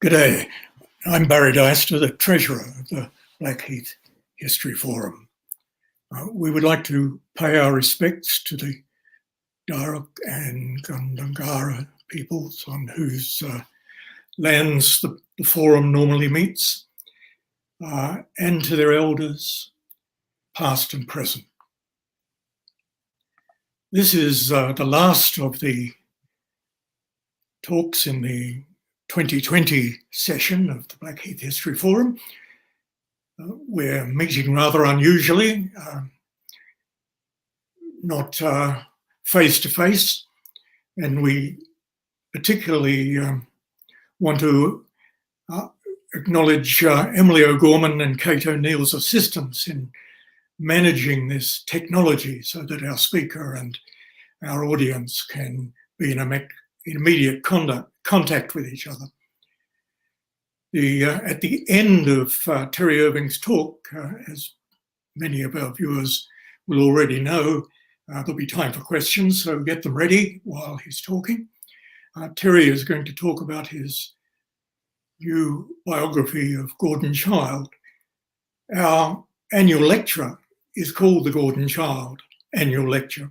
G'day, I'm Barry Deister, the Treasurer of the Blackheath History Forum. We would like to pay our respects to the Darug and Gundungara peoples on whose lands the forum normally meets, and to their elders, past and present. This is the last of the talks in the 2020 session of the Blackheath History Forum. We're meeting rather unusually, not face-to-face, and we particularly want to acknowledge Emily O'Gorman and Kate O'Neill's assistance in managing this technology so that our speaker and our audience can be in immediate contact with each other. At the end of Terry Irving's talk, as many of our viewers will already know, there'll be time for questions, so get them ready while he's talking. Terry is going to talk about his new biography of Gordon Childe. Our annual lecture is called the Gordon Childe Annual Lecture.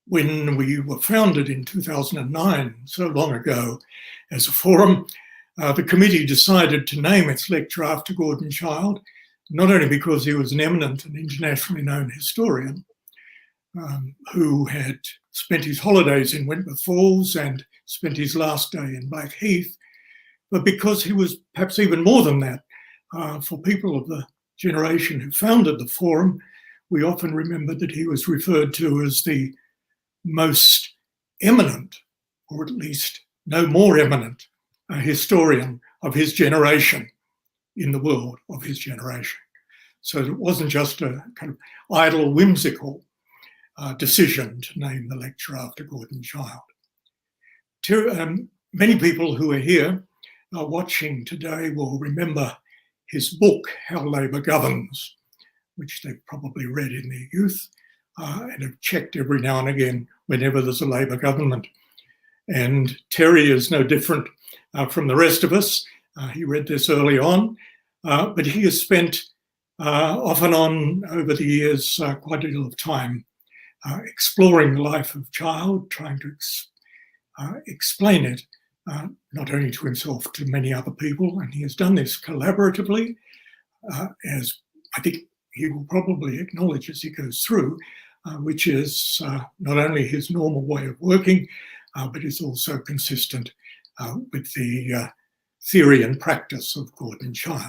When we were founded in 2009, so long ago, as a forum, the committee decided to name its lecture after Gordon Childe, not only because he was an eminent and internationally known historian who had spent his holidays in Wentworth Falls and spent his last day in Blackheath, but because he was perhaps even more than that. For people of the generation who founded the forum, we often remember that he was referred to as the most eminent, or at least no more eminent, historian of his generation in the world of his generation. So it wasn't just a kind of idle, whimsical decision to name the lecture after Gordon Childe. Many people who are here watching today will remember his book, How Labour Governs, which they've probably read in their youth and have checked every now and again whenever there's a Labour government. And Terry is no different from the rest of us. He read this early on, but he has spent off and on over the years quite a deal of time exploring the life of Childe, trying to explain it, not only to himself, to many other people. And he has done this collaboratively, as I think he will probably acknowledge as he goes through, which is not only his normal way of working, but is also consistent with the theory and practice of Gordon Childe.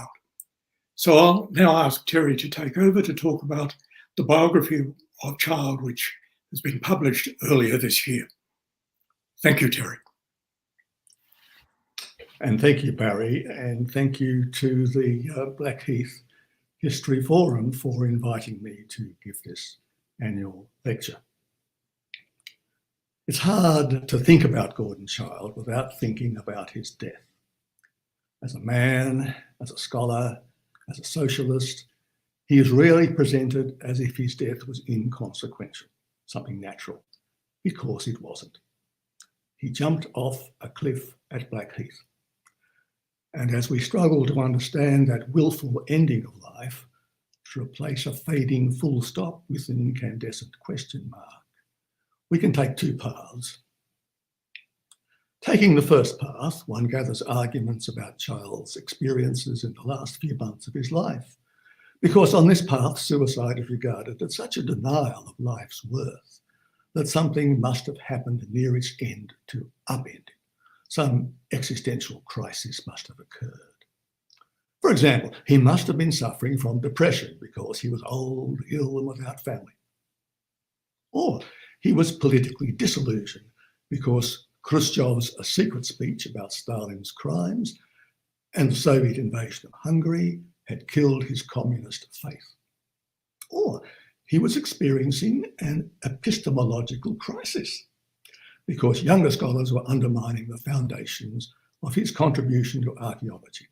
So I'll now ask Terry to take over to talk about the biography of Childe, which has been published earlier this year. Thank you, Terry. And thank you, Barry, and thank you to the Blackheath History Forum for inviting me to give this annual lecture. It's hard to think about Gordon Childe without thinking about his death. As a man, as a scholar, as a socialist, he is rarely presented as if his death was inconsequential, something natural, because it wasn't. He jumped off a cliff at Blackheath. And as we struggle to understand that willful ending of life, to replace a fading full stop with an incandescent question mark, we can take two paths. Taking the first path, one gathers arguments about Childe's experiences in the last few months of his life, because on this path, suicide is regarded as such a denial of life's worth that something must have happened near its end to upend it. Some existential crisis must have occurred. For example, he must have been suffering from depression because he was old, ill, and without family. Or he was politically disillusioned because Khrushchev's secret speech about Stalin's crimes and the Soviet invasion of Hungary had killed his communist faith. Or he was experiencing an epistemological crisis because younger scholars were undermining the foundations of his contribution to archaeology.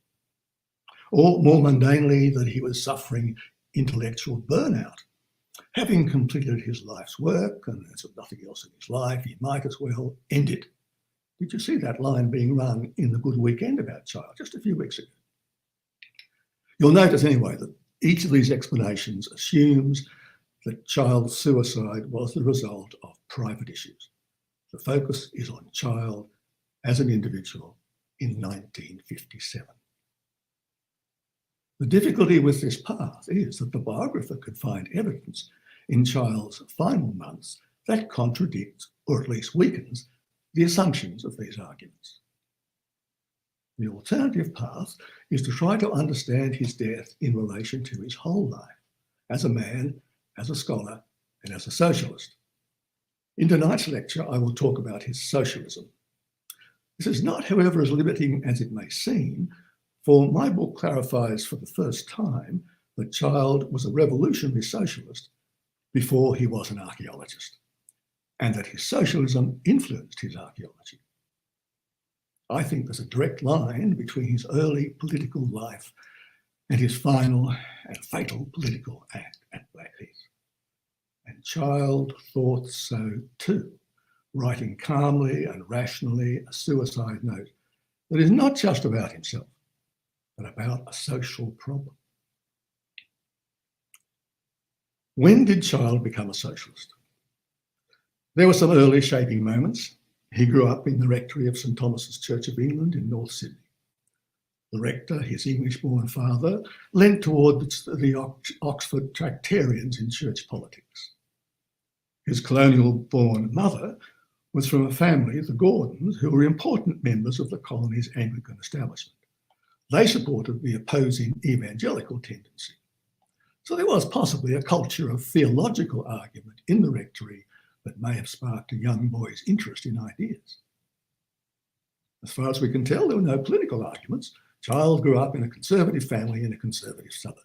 Or more mundanely, that he was suffering intellectual burnout. Having completed his life's work and there's nothing else in his life, he might as well end it, Did you see that line being run in The Good Weekend about Childe just a few weeks ago? You'll notice anyway that each of these explanations assumes that Childe's suicide was the result of private issues. The focus is on Childe as an individual in 1957. The difficulty with this path is that the biographer could find evidence in Childe's final months that contradicts, or at least weakens, the assumptions of these arguments. The alternative path is to try to understand his death in relation to his whole life, as a man, as a scholar, and as a socialist. In tonight's lecture, I will talk about his socialism. This is not, however, as limiting as it may seem, for my book clarifies for the first time that Childe was a revolutionary socialist before he was an archaeologist, and that his socialism influenced his archaeology. I think there's a direct line between his early political life and his final and fatal political act at Blackheath. And Childe thought so too, writing calmly and rationally a suicide note that is not just about himself, but about a social problem. When did Childe become a socialist? There were some early shaping moments. He grew up in the rectory of St Thomas's Church of England in North Sydney. The rector, his English-born father, leant toward the Oxford Tractarians in church politics. His colonial-born mother was from a family, the Gordons, who were important members of the colony's Anglican establishment. They supported the opposing evangelical tendency. So there was possibly a culture of theological argument in the rectory that may have sparked a young boy's interest in ideas. As far as we can tell, there were no political arguments. Childe grew up in a conservative family in a conservative suburb.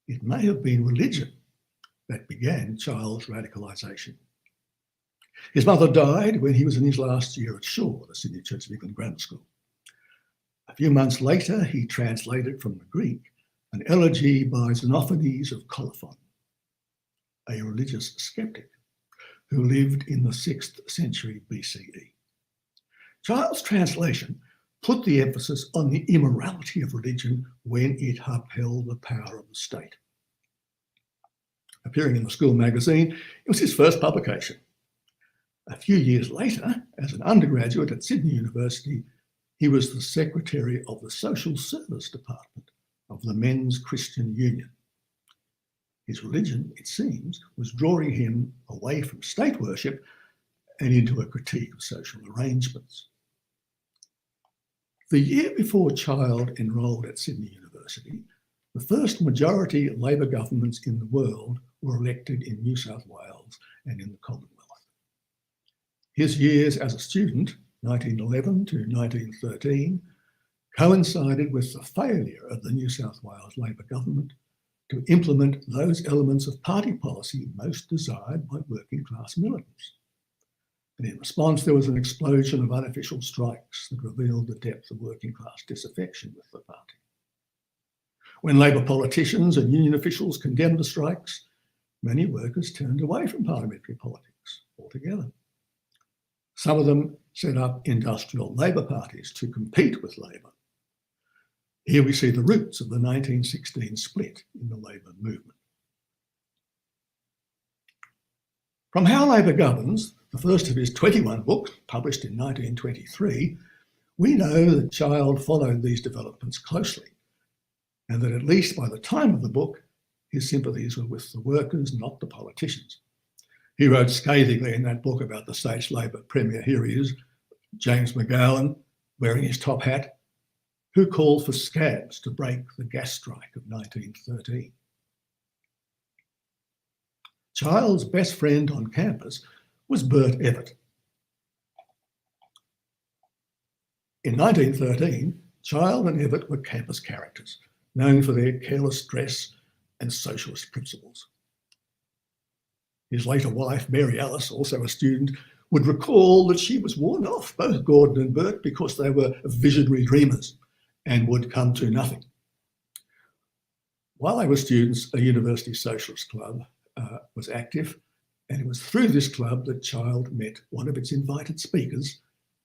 It may have been religion that began Childe's radicalisation. His mother died when he was in his last year at Shaw, the Sydney Church of England Grammar School. A few months later, he translated from the Greek an elegy by Xenophanes of Colophon, a religious skeptic who lived in the 6th century BCE. Childe's translation put the emphasis on the immorality of religion when it upheld the power of the state. Appearing in the school magazine, it was his first publication. A few years later, as an undergraduate at Sydney University, he was the secretary of the Social Service Department of the Men's Christian Union. His religion, it seems, was drawing him away from state worship and into a critique of social arrangements. The year before Childe enrolled at Sydney University, the first majority Labor governments in the world were elected in New South Wales and in the Commonwealth. His years as a student, 1911 to 1913, coincided with the failure of the New South Wales Labor government to implement those elements of party policy most desired by working class militants. And in response, there was an explosion of unofficial strikes that revealed the depth of working class disaffection with the party. When Labor politicians and union officials condemned the strikes, many workers turned away from parliamentary politics altogether. Some of them set up industrial labour parties to compete with Labor. Here we see the roots of the 1916 split in the Labor movement. From How Labor Governs, the first of his 21 books, published in 1923, we know that Childe followed these developments closely, and that at least by the time of the book, his sympathies were with the workers, not the politicians. He wrote scathingly in that book about the state's Labor Premier, here he is, James McGowan, wearing his top hat, who called for scabs to break the gas strike of 1913. Childe's best friend on campus was Bert Evatt. In 1913, Childe and Evatt were campus characters, known for their careless dress and socialist principles. His later wife, Mary Alice, also a student, would recall that she was warned off, both Gordon and Bert, because they were visionary dreamers and would come to nothing. While they were students, a university socialist club was active, And it was through this club that Childe met one of its invited speakers,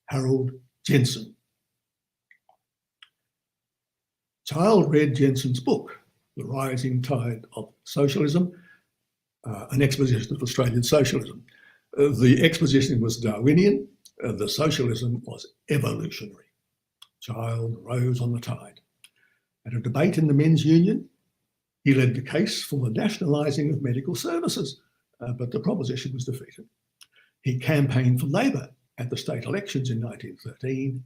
Harold Jensen. Childe read Jensen's book, The Rising Tide of Socialism, an exposition of Australian socialism. The exposition was Darwinian, the socialism was evolutionary. Childe rose on the tide. At a debate in the Men's Union, he led the case for the nationalising of medical services, but the proposition was defeated. He campaigned for Labor at the state elections in 1913,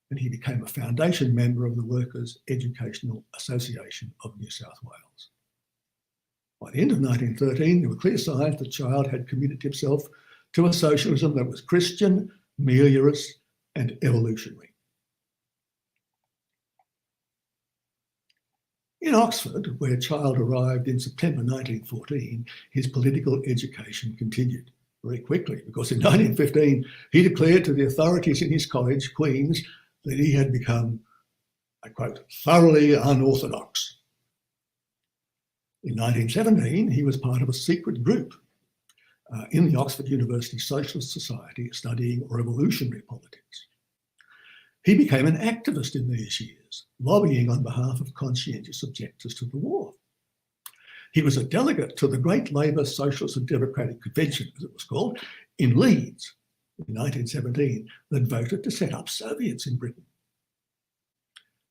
and he became a foundation member of the Workers' Educational Association of New South Wales. By the end of 1913, there were clear signs that Childe had committed himself to a socialism that was Christian, meliorist, and evolutionary. In Oxford, where Childe arrived in September 1914, his political education continued very quickly, because in 1915, he declared to the authorities in his college, Queen's, that he had become, I quote, thoroughly unorthodox. In 1917, he was part of a secret group in the Oxford University Socialist Society studying revolutionary politics. He became an activist in these years, lobbying on behalf of conscientious objectors to the war. He was a delegate to the Great Labour Socialist and Democratic Convention, as it was called, in Leeds in 1917, that voted to set up Soviets in Britain.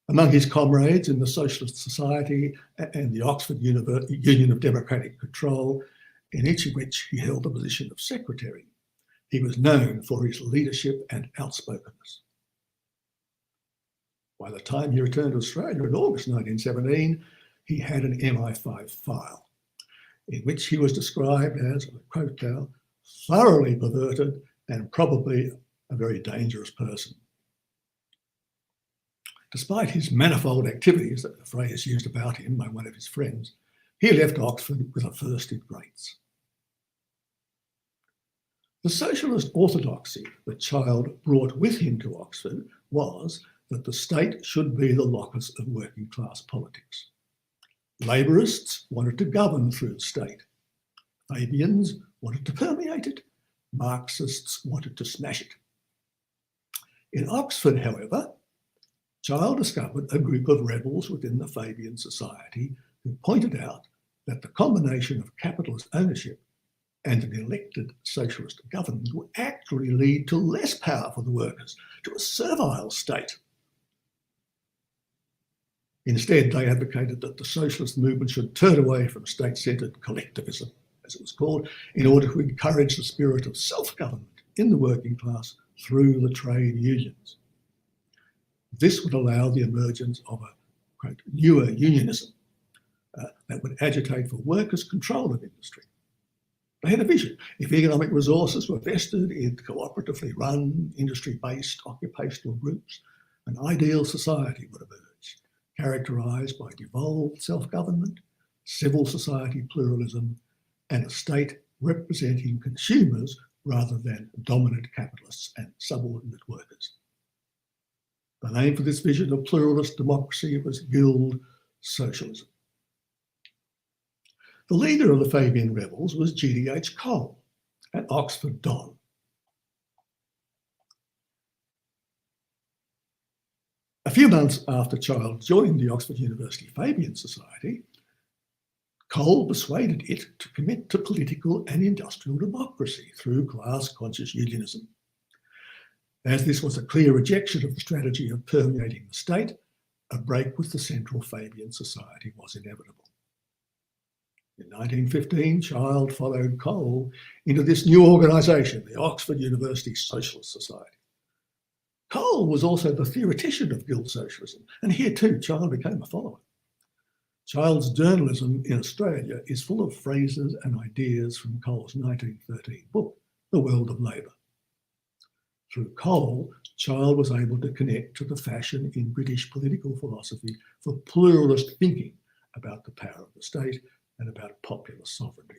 Among his comrades in the Socialist Society and the Oxford Union of Democratic Control, in each of which he held the position of secretary, he was known for his leadership and outspokenness. By the time he returned to Australia in August 1917, he had an MI5 file in which he was described as, I quote now, thoroughly perverted and probably a very dangerous person. Despite his manifold activities, that the phrase used about him by one of his friends, he left Oxford with a first in greats. The socialist orthodoxy that Childe brought with him to Oxford was that the state should be the locus of working class politics. Labourists wanted to govern through the state. Fabians wanted to permeate it. Marxists wanted to smash it. In Oxford, however, Childe discovered a group of rebels within the Fabian society who pointed out that the combination of capitalist ownership and an elected socialist government would actually lead to less power for the workers, to a servile state. Instead, they advocated that the socialist movement should turn away from state-centred collectivism, as it was called, in order to encourage the spirit of self-government in the working class through the trade unions. This would allow the emergence of a, quote, newer unionism that would agitate for workers' control of industry. They had a vision. If economic resources were vested in cooperatively run, industry-based occupational groups, an ideal society would emerge, characterised by devolved self-government, civil society pluralism, and a state representing consumers rather than dominant capitalists and subordinate workers. The name for this vision of pluralist democracy was Guild Socialism. The leader of the Fabian rebels was G.D.H. Cole, an Oxford Don. A few months after Childe joined the Oxford University Fabian Society, Cole persuaded it to commit to political and industrial democracy through class-conscious unionism. As this was a clear rejection of the strategy of permeating the state, a break with the central Fabian Society was inevitable. In 1915, Childe followed Cole into this new organisation, the Oxford University Socialist Society. Cole was also the theoretician of Guild Socialism, and here too Childe became a follower. Childe's journalism in Australia is full of phrases and ideas from Cole's 1913 book, The World of Labour. Through Cole, Childe was able to connect to the fashion in British political philosophy for pluralist thinking about the power of the state and about popular sovereignty.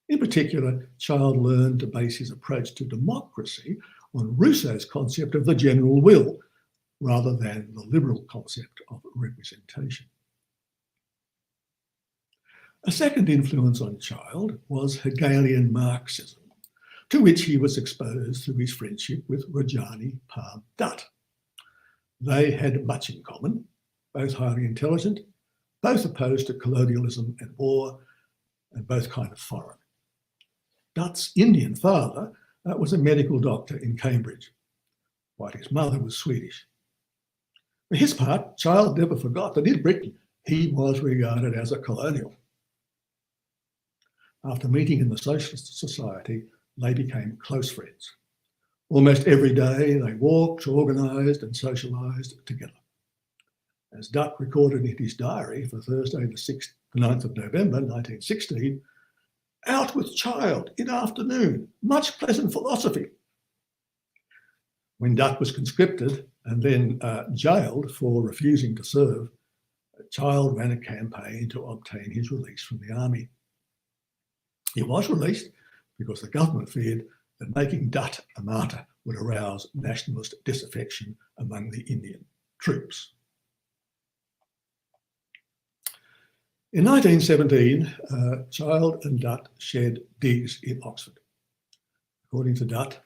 In particular, Childe learned to base his approach to democracy on Rousseau's concept of the general will, rather than the liberal concept of representation. A second influence on Childe was Hegelian Marxism, to which he was exposed through his friendship with Rajani Palm Dutt. They had much in common, both highly intelligent, both opposed to colonialism and war, and both kind of foreign. Dutt's Indian father was a medical doctor in Cambridge, while his mother was Swedish. For his part, Childe never forgot that in Britain he was regarded as a colonial. After meeting in the Socialist Society, they became close friends. Almost every day they walked, organised and socialised together. As Dutt recorded in his diary for Thursday the 9th of November 1916, "Out with Childe in afternoon, much pleasant philosophy." When Dutt was conscripted and then jailed for refusing to serve, Childe ran a campaign to obtain his release from the army. He was released because the government feared that making Dutt a martyr would arouse nationalist disaffection among the Indian troops. In 1917, Childe and Dutt shared digs in Oxford. According to Dutt,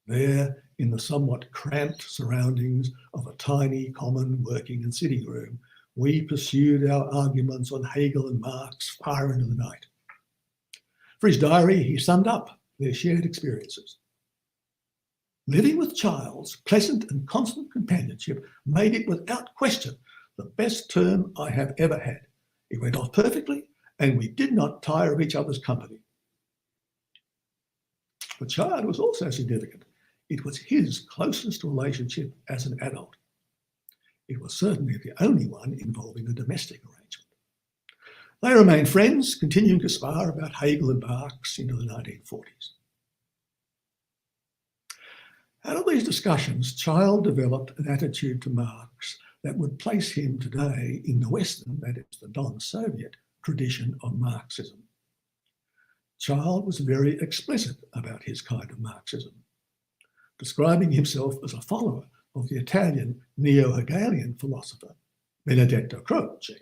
there in the somewhat cramped surroundings of a tiny common working and sitting room, we pursued our arguments on Hegel and Marx far into the night. For his diary, he summed up their shared experiences. "Living with Childe's pleasant and constant companionship made it without question the best term I have ever had. It went off perfectly and we did not tire of each other's company." But Childe was also significant. It was his closest relationship as an adult. It was certainly the only one involving a domestic arrangement. They remained friends, continuing to spar about Hegel and Marx into the 1940s. Out of these discussions, Childe developed an attitude to Marx that would place him today in the Western, that is the non-Soviet, tradition of Marxism. Childe was very explicit about his kind of Marxism, describing himself as a follower of the Italian neo-Hegelian philosopher Benedetto Croce.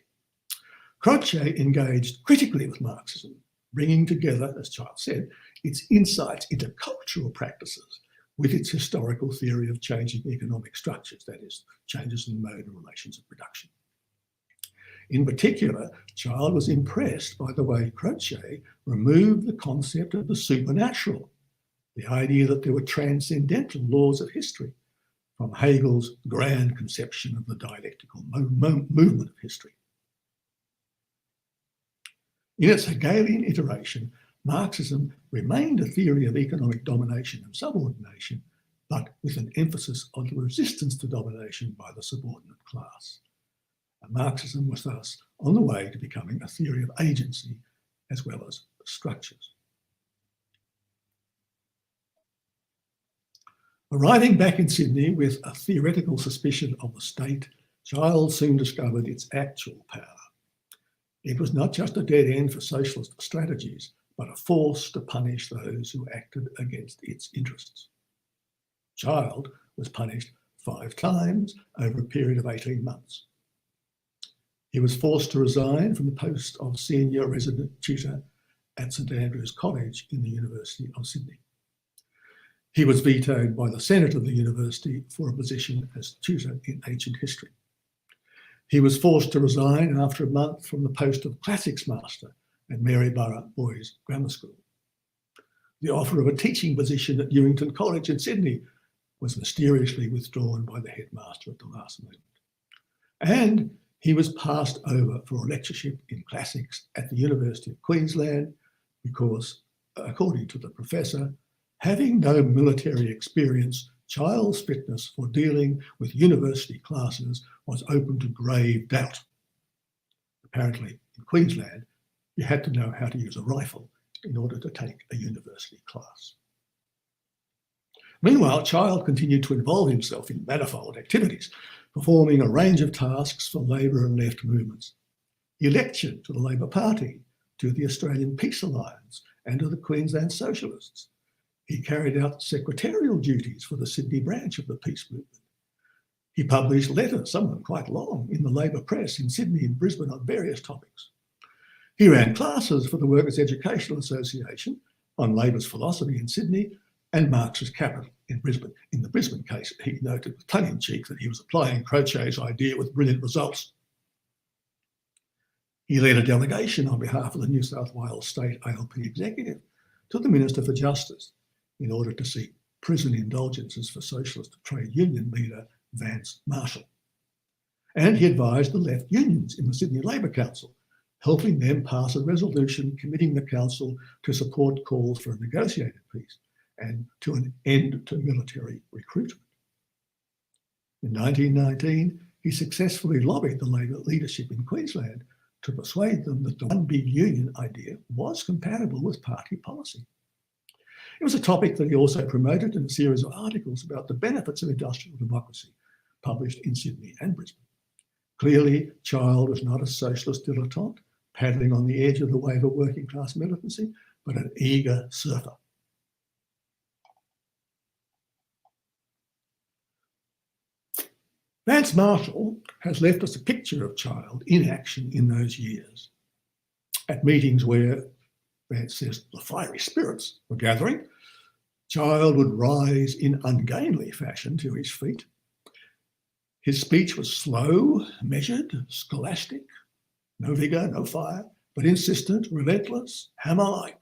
Croce engaged critically with Marxism, bringing together, as Childe said, its insights into cultural practices with its historical theory of changing economic structures, that is, changes in mode and relations of production. In particular, Childe was impressed by the way Croce removed the concept of the supernatural, the idea that there were transcendental laws of history, from Hegel's grand conception of the dialectical movement of history. In its Hegelian iteration, Marxism remained a theory of economic domination and subordination, but with an emphasis on the resistance to domination by the subordinate class. And Marxism was thus on the way to becoming a theory of agency as well as structures. Arriving back in Sydney with a theoretical suspicion of the state, Childe soon discovered its actual power. It was not just a dead end for socialist strategies, but a force to punish those who acted against its interests. Childe was punished 5 times over a period of 18 months. He was forced to resign from the post of senior resident tutor at St Andrew's College in the University of Sydney. He was vetoed by the Senate of the university for a position as tutor in ancient history. He was forced to resign after a month from the post of classics master at Maryborough Boys Grammar School. The offer of a teaching position at Newington College in Sydney was mysteriously withdrawn by the headmaster at the last moment. And he was passed over for a lectureship in classics at the University of Queensland because, according to the professor, having no military experience, Childe's fitness for dealing with university classes was open to grave doubt. Apparently, in Queensland, you had to know how to use a rifle in order to take a university class. Meanwhile, Childe continued to involve himself in manifold activities, performing a range of tasks for Labor and left movements. He lectured to the Labor Party, to the Australian Peace Alliance, and to the Queensland Socialists. He carried out secretarial duties for the Sydney branch of the peace movement. He published letters, some of them quite long, in the Labor press in Sydney and Brisbane on various topics. He ran classes for the Workers' Educational Association on Labour's philosophy in Sydney and Marxist capital in Brisbane. In the Brisbane case, he noted with tongue-in-cheek that he was applying Crochet's idea with brilliant results. He led a delegation on behalf of the New South Wales State ALP Executive to the Minister for Justice in order to seek prison indulgences for Socialist trade union leader Vance Marshall. And he advised the left unions in the Sydney Labor Council, helping them pass a resolution committing the council to support calls for a negotiated peace and to an end to military recruitment. In 1919, he successfully lobbied the Labor leadership in Queensland to persuade them that the one big union idea was compatible with party policy. It was a topic that he also promoted in a series of articles about the benefits of industrial democracy, published in Sydney and Brisbane. Clearly, Childe was not a socialist dilettante, paddling on the edge of the wave of working class militancy, but an eager surfer. Vance Marshall has left us a picture of Childe in action in those years. At meetings where, Vance says, the fiery spirits were gathering, Childe would rise in ungainly fashion to his feet. His speech was slow, measured, scholastic, no vigour, no fire, but insistent, relentless, hammer-like.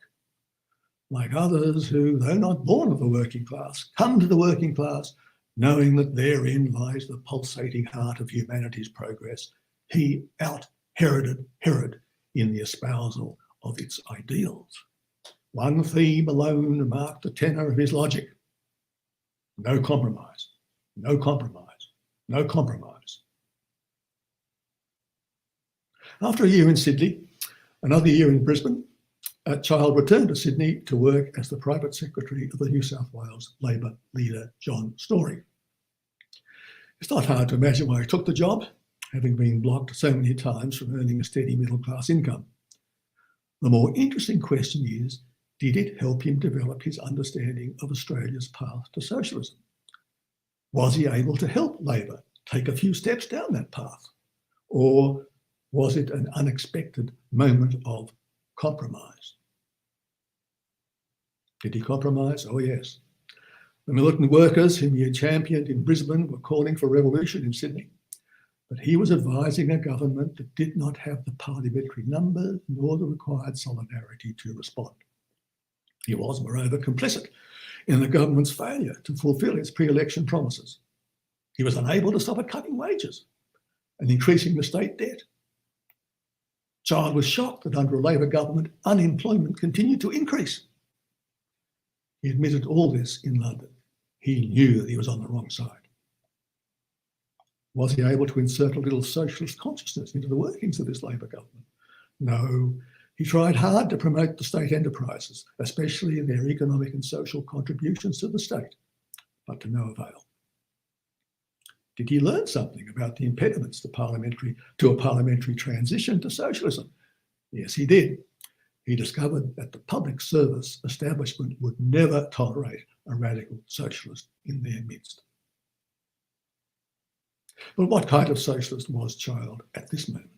Like others who, though not born of the working class, come to the working class knowing that therein lies the pulsating heart of humanity's progress, he out-Heroded Herod in the espousal of its ideals. One theme alone marked the tenor of his logic. No compromise, no compromise, no compromise. After a year in Sydney, another year in Brisbane, Childe returned to Sydney to work as the private secretary of the New South Wales Labor leader, John Story. It's not hard to imagine why he took the job, having been blocked so many times from earning a steady middle-class income. The more interesting question is, did it help him develop his understanding of Australia's path to socialism? Was he able to help Labor take a few steps down that path? Or was it an unexpected moment of compromise? Did he compromise? Oh, yes. The militant workers whom he had championed in Brisbane were calling for revolution in Sydney, but he was advising a government that did not have the parliamentary numbers nor the required solidarity to respond. He was, moreover, complicit in the government's failure to fulfil its pre-election promises. He was unable to stop it cutting wages and increasing the state debt. Childe was shocked that under a Labor government, unemployment continued to increase. He admitted all this in London. He knew that he was on the wrong side. Was he able to insert a little socialist consciousness into the workings of this Labor government? No. He tried hard to promote the state enterprises, especially in their economic and social contributions to the state, but to no avail. Did he learn something about the impediments to a parliamentary transition to socialism? Yes, he did. He discovered that the public service establishment would never tolerate a radical socialist in their midst. But what kind of socialist was Childe at this moment?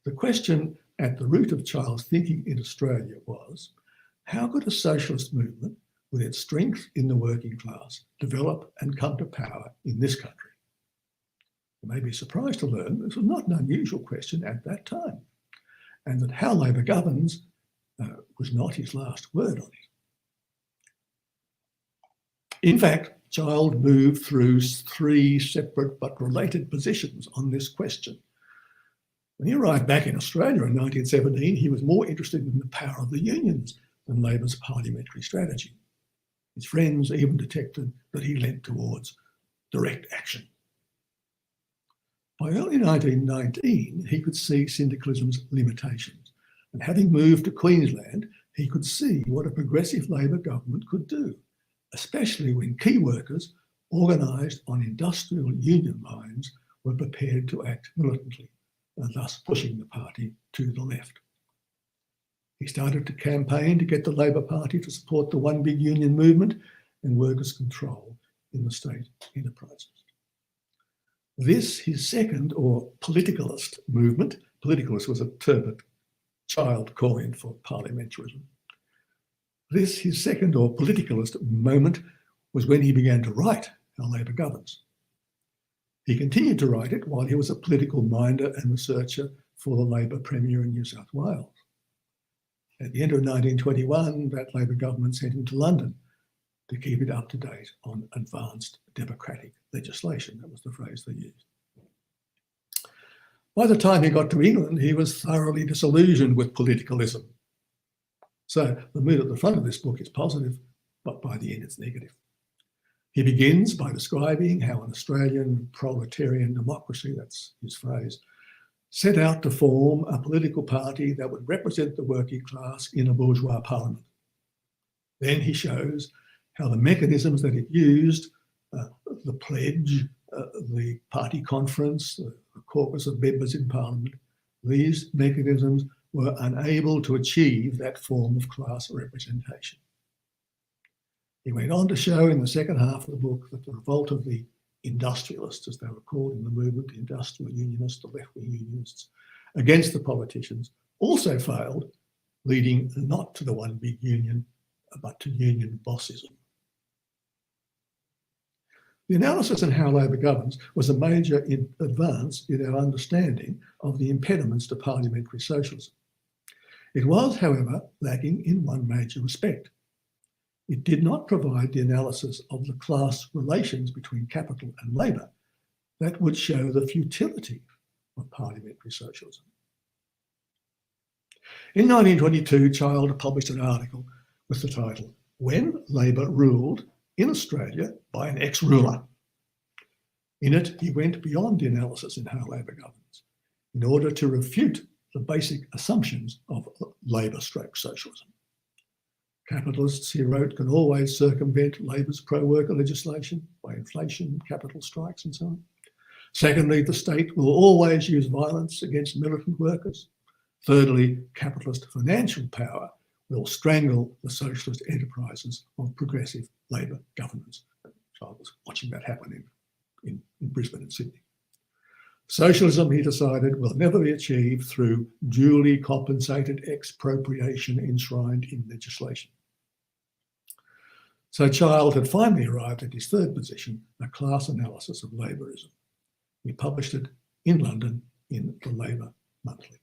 The question at the root of Childe's thinking in Australia was, how could a socialist movement, with its strength in the working class, develop and come to power in this country? You may be surprised to learn this was not an unusual question at that time, and that how Labor governs was not his last word on it. In fact, Childe moved through three separate but related positions on this question. When he arrived back in Australia in 1917, he was more interested in the power of the unions than Labor's parliamentary strategy. His friends even detected that he leant towards direct action. By early 1919, he could see syndicalism's limitations, and having moved to Queensland, he could see what a progressive Labor government could do, especially when key workers organised on industrial union lines were prepared to act militantly, and thus pushing the party to the left. He started to campaign to get the Labor Party to support the One Big Union movement and workers' control in the state enterprises. This, his second, or politicalist movement, politicalist was a term that Childe coined for parliamentarism. This, his second or politicalist moment, was when he began to write How Labor Governs. He continued to write it while he was a political minder and researcher for the Labor Premier in New South Wales. At the end of 1921, that Labor government sent him to London to keep it up to date on advanced democratic legislation. That was the phrase they used. By the time he got to England, he was thoroughly disillusioned with politicalism. So the mood at the front of this book is positive, but by the end it's negative. He begins by describing how an Australian proletarian democracy, that's his phrase, set out to form a political party that would represent the working class in a bourgeois parliament. Then he shows how the mechanisms that it used, the pledge, the party conference, the caucus of members in parliament, these mechanisms were unable to achieve that form of class representation. He went on to show in the second half of the book that the revolt of the industrialists, as they were called in the movement, the industrial unionists, the left-wing unionists, against the politicians, also failed, leading not to the one big union, but to union bossism. The analysis on How Labor Governs was a major advance in our understanding of the impediments to parliamentary socialism. It was, however, lacking in one major respect. It did not provide the analysis of the class relations between capital and labour that would show the futility of parliamentary socialism. In 1922, Childe published an article with the title, When Labour Ruled in Australia by an Ex-Ruler. In it, he went beyond the analysis in How Labour Governs in order to refute the basic assumptions of labour/socialism. Capitalists, he wrote, can always circumvent Labour's pro-worker legislation by inflation, capital strikes and so on. Secondly, the state will always use violence against militant workers. Thirdly, capitalist financial power will strangle the socialist enterprises of progressive Labor governments. So I was watching that happen in Brisbane and Sydney. Socialism, he decided, will never be achieved through duly compensated expropriation enshrined in legislation. So Childe had finally arrived at his third position, a class analysis of labourism. He published it in London in the Labour Monthly.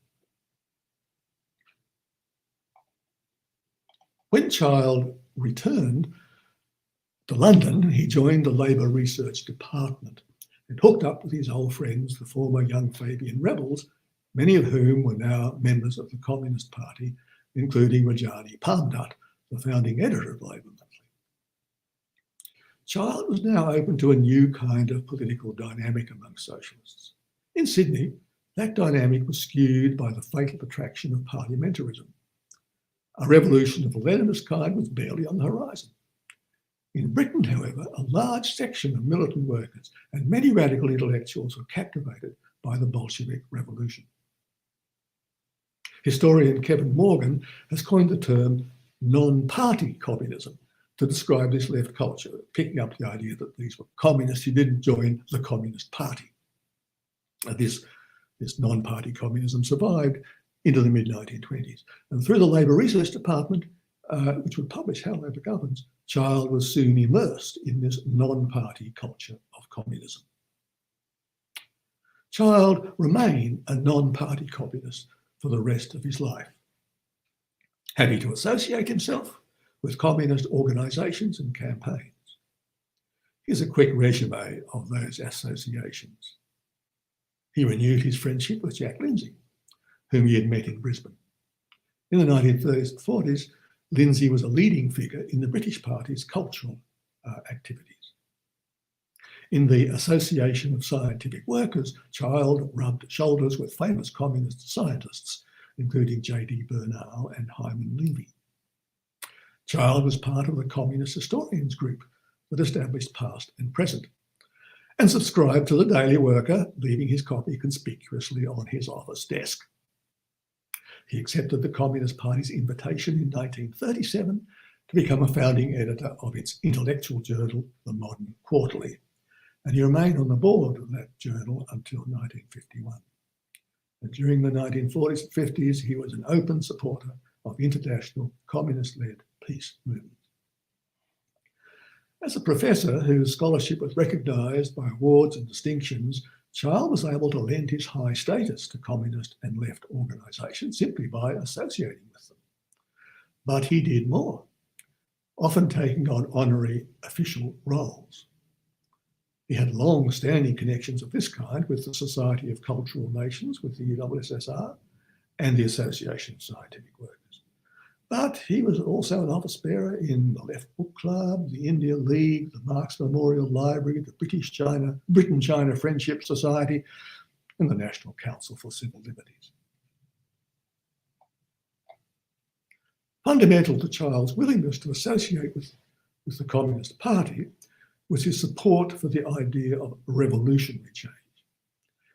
When Childe returned to London, he joined the Labour Research Department and hooked up with his old friends, the former Young Fabian rebels, many of whom were now members of the Communist Party, including Rajani Palmdutt, the founding editor of Labour Monthly. Childe was now open to a new kind of political dynamic among socialists. In Sydney, that dynamic was skewed by the fatal attraction of parliamentarism. A revolution of the Leninist kind was barely on the horizon. In Britain, however, a large section of militant workers and many radical intellectuals were captivated by the Bolshevik Revolution. Historian Kevin Morgan has coined the term non-party communism to describe this left culture, picking up the idea that these were communists who didn't join the Communist Party. This non-party communism survived into the mid-1920s. And through the Labour Research Department, which would publish How Labour Governs, Childe was soon immersed in this non-party culture of communism. Childe remained a non-party communist for the rest of his life, happy to associate himself with communist organisations and campaigns. Here's a quick resume of those associations. He renewed his friendship with Jack Lindsay, whom he had met in Brisbane. In the 1930s and 40s, Lindsay was a leading figure in the British Party's cultural activities. In the Association of Scientific Workers, Childe rubbed shoulders with famous communist scientists, including J.D. Bernal and Hyman Levy. Childe was part of the Communist Historians group that established past and present, and subscribed to the Daily Worker, leaving his copy conspicuously on his office desk. He accepted the Communist Party's invitation in 1937 to become a founding editor of its intellectual journal, The Modern Quarterly, and he remained on the board of that journal until 1951. And during the 1940s and 50s, he was an open supporter of international communist-led peace movements. As a professor whose scholarship was recognised by awards and distinctions, Childe was able to lend his high status to communist and left organisations simply by associating with them. But he did more, often taking on honorary official roles. He had long-standing connections of this kind with the Society of Cultural Nations, with the USSR, and the Association of Scientific Workers. But he was also an office bearer in the Left Book Club, the India League, the Marx Memorial Library, the Britain-China Friendship Society, and the National Council for Civil Liberties. Fundamental to Childe's willingness to associate with the Communist Party was his support for the idea of revolutionary change.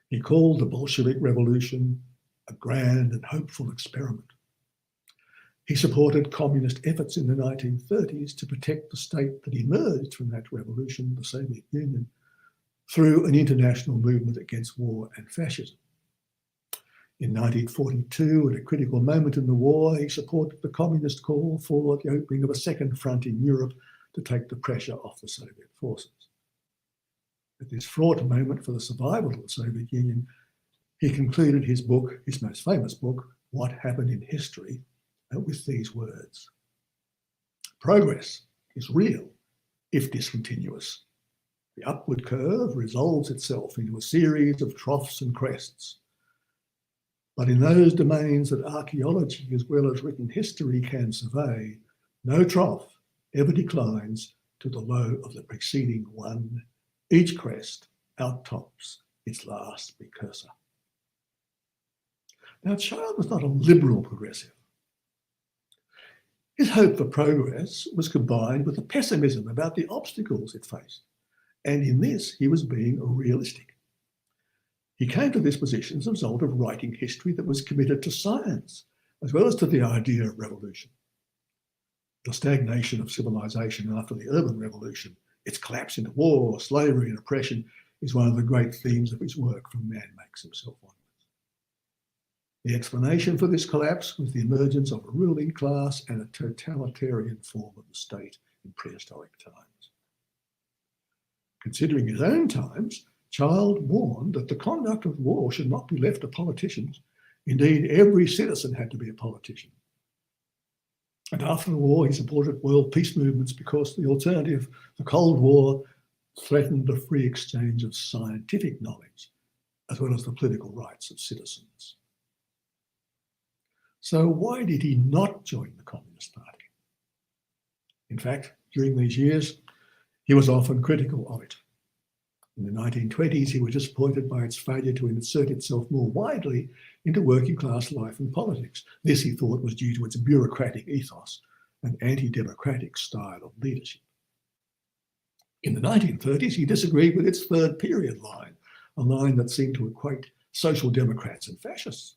He called the Bolshevik Revolution a grand and hopeful experiment. He supported communist efforts in the 1930s to protect the state that emerged from that revolution, the Soviet Union, through an international movement against war and fascism. In 1942, at a critical moment in the war, he supported the communist call for the opening of a second front in Europe to take the pressure off the Soviet forces. At this fraught moment for the survival of the Soviet Union, he concluded his book, his most famous book, What Happened in History, with these words: "Progress is real, if discontinuous. The upward curve resolves itself into a series of troughs and crests. But in those domains that archaeology as well as written history can survey, no trough ever declines to the low of the preceding one. Each crest outtops its last precursor." Now, Childe was not a liberal progressive. His hope for progress was combined with a pessimism about the obstacles it faced, and in this he was being realistic. He came to this position as a result of writing history that was committed to science, as well as to the idea of revolution. The stagnation of civilization after the urban revolution, its collapse into war, slavery and oppression, is one of the great themes of his work From Man Makes Himself onwards. The explanation for this collapse was the emergence of a ruling class and a totalitarian form of the state in prehistoric times. Considering his own times, Childe warned that the conduct of war should not be left to politicians. Indeed, every citizen had to be a politician. And after the war, he supported world peace movements because the alternative, the Cold War, threatened the free exchange of scientific knowledge, as well as the political rights of citizens. So why did he not join the Communist Party? In fact, during these years, he was often critical of it. In the 1920s, he was disappointed by its failure to insert itself more widely into working class life and politics. This, he thought, was due to its bureaucratic ethos and anti-democratic style of leadership. In the 1930s, he disagreed with its third period line, a line that seemed to equate social democrats and fascists.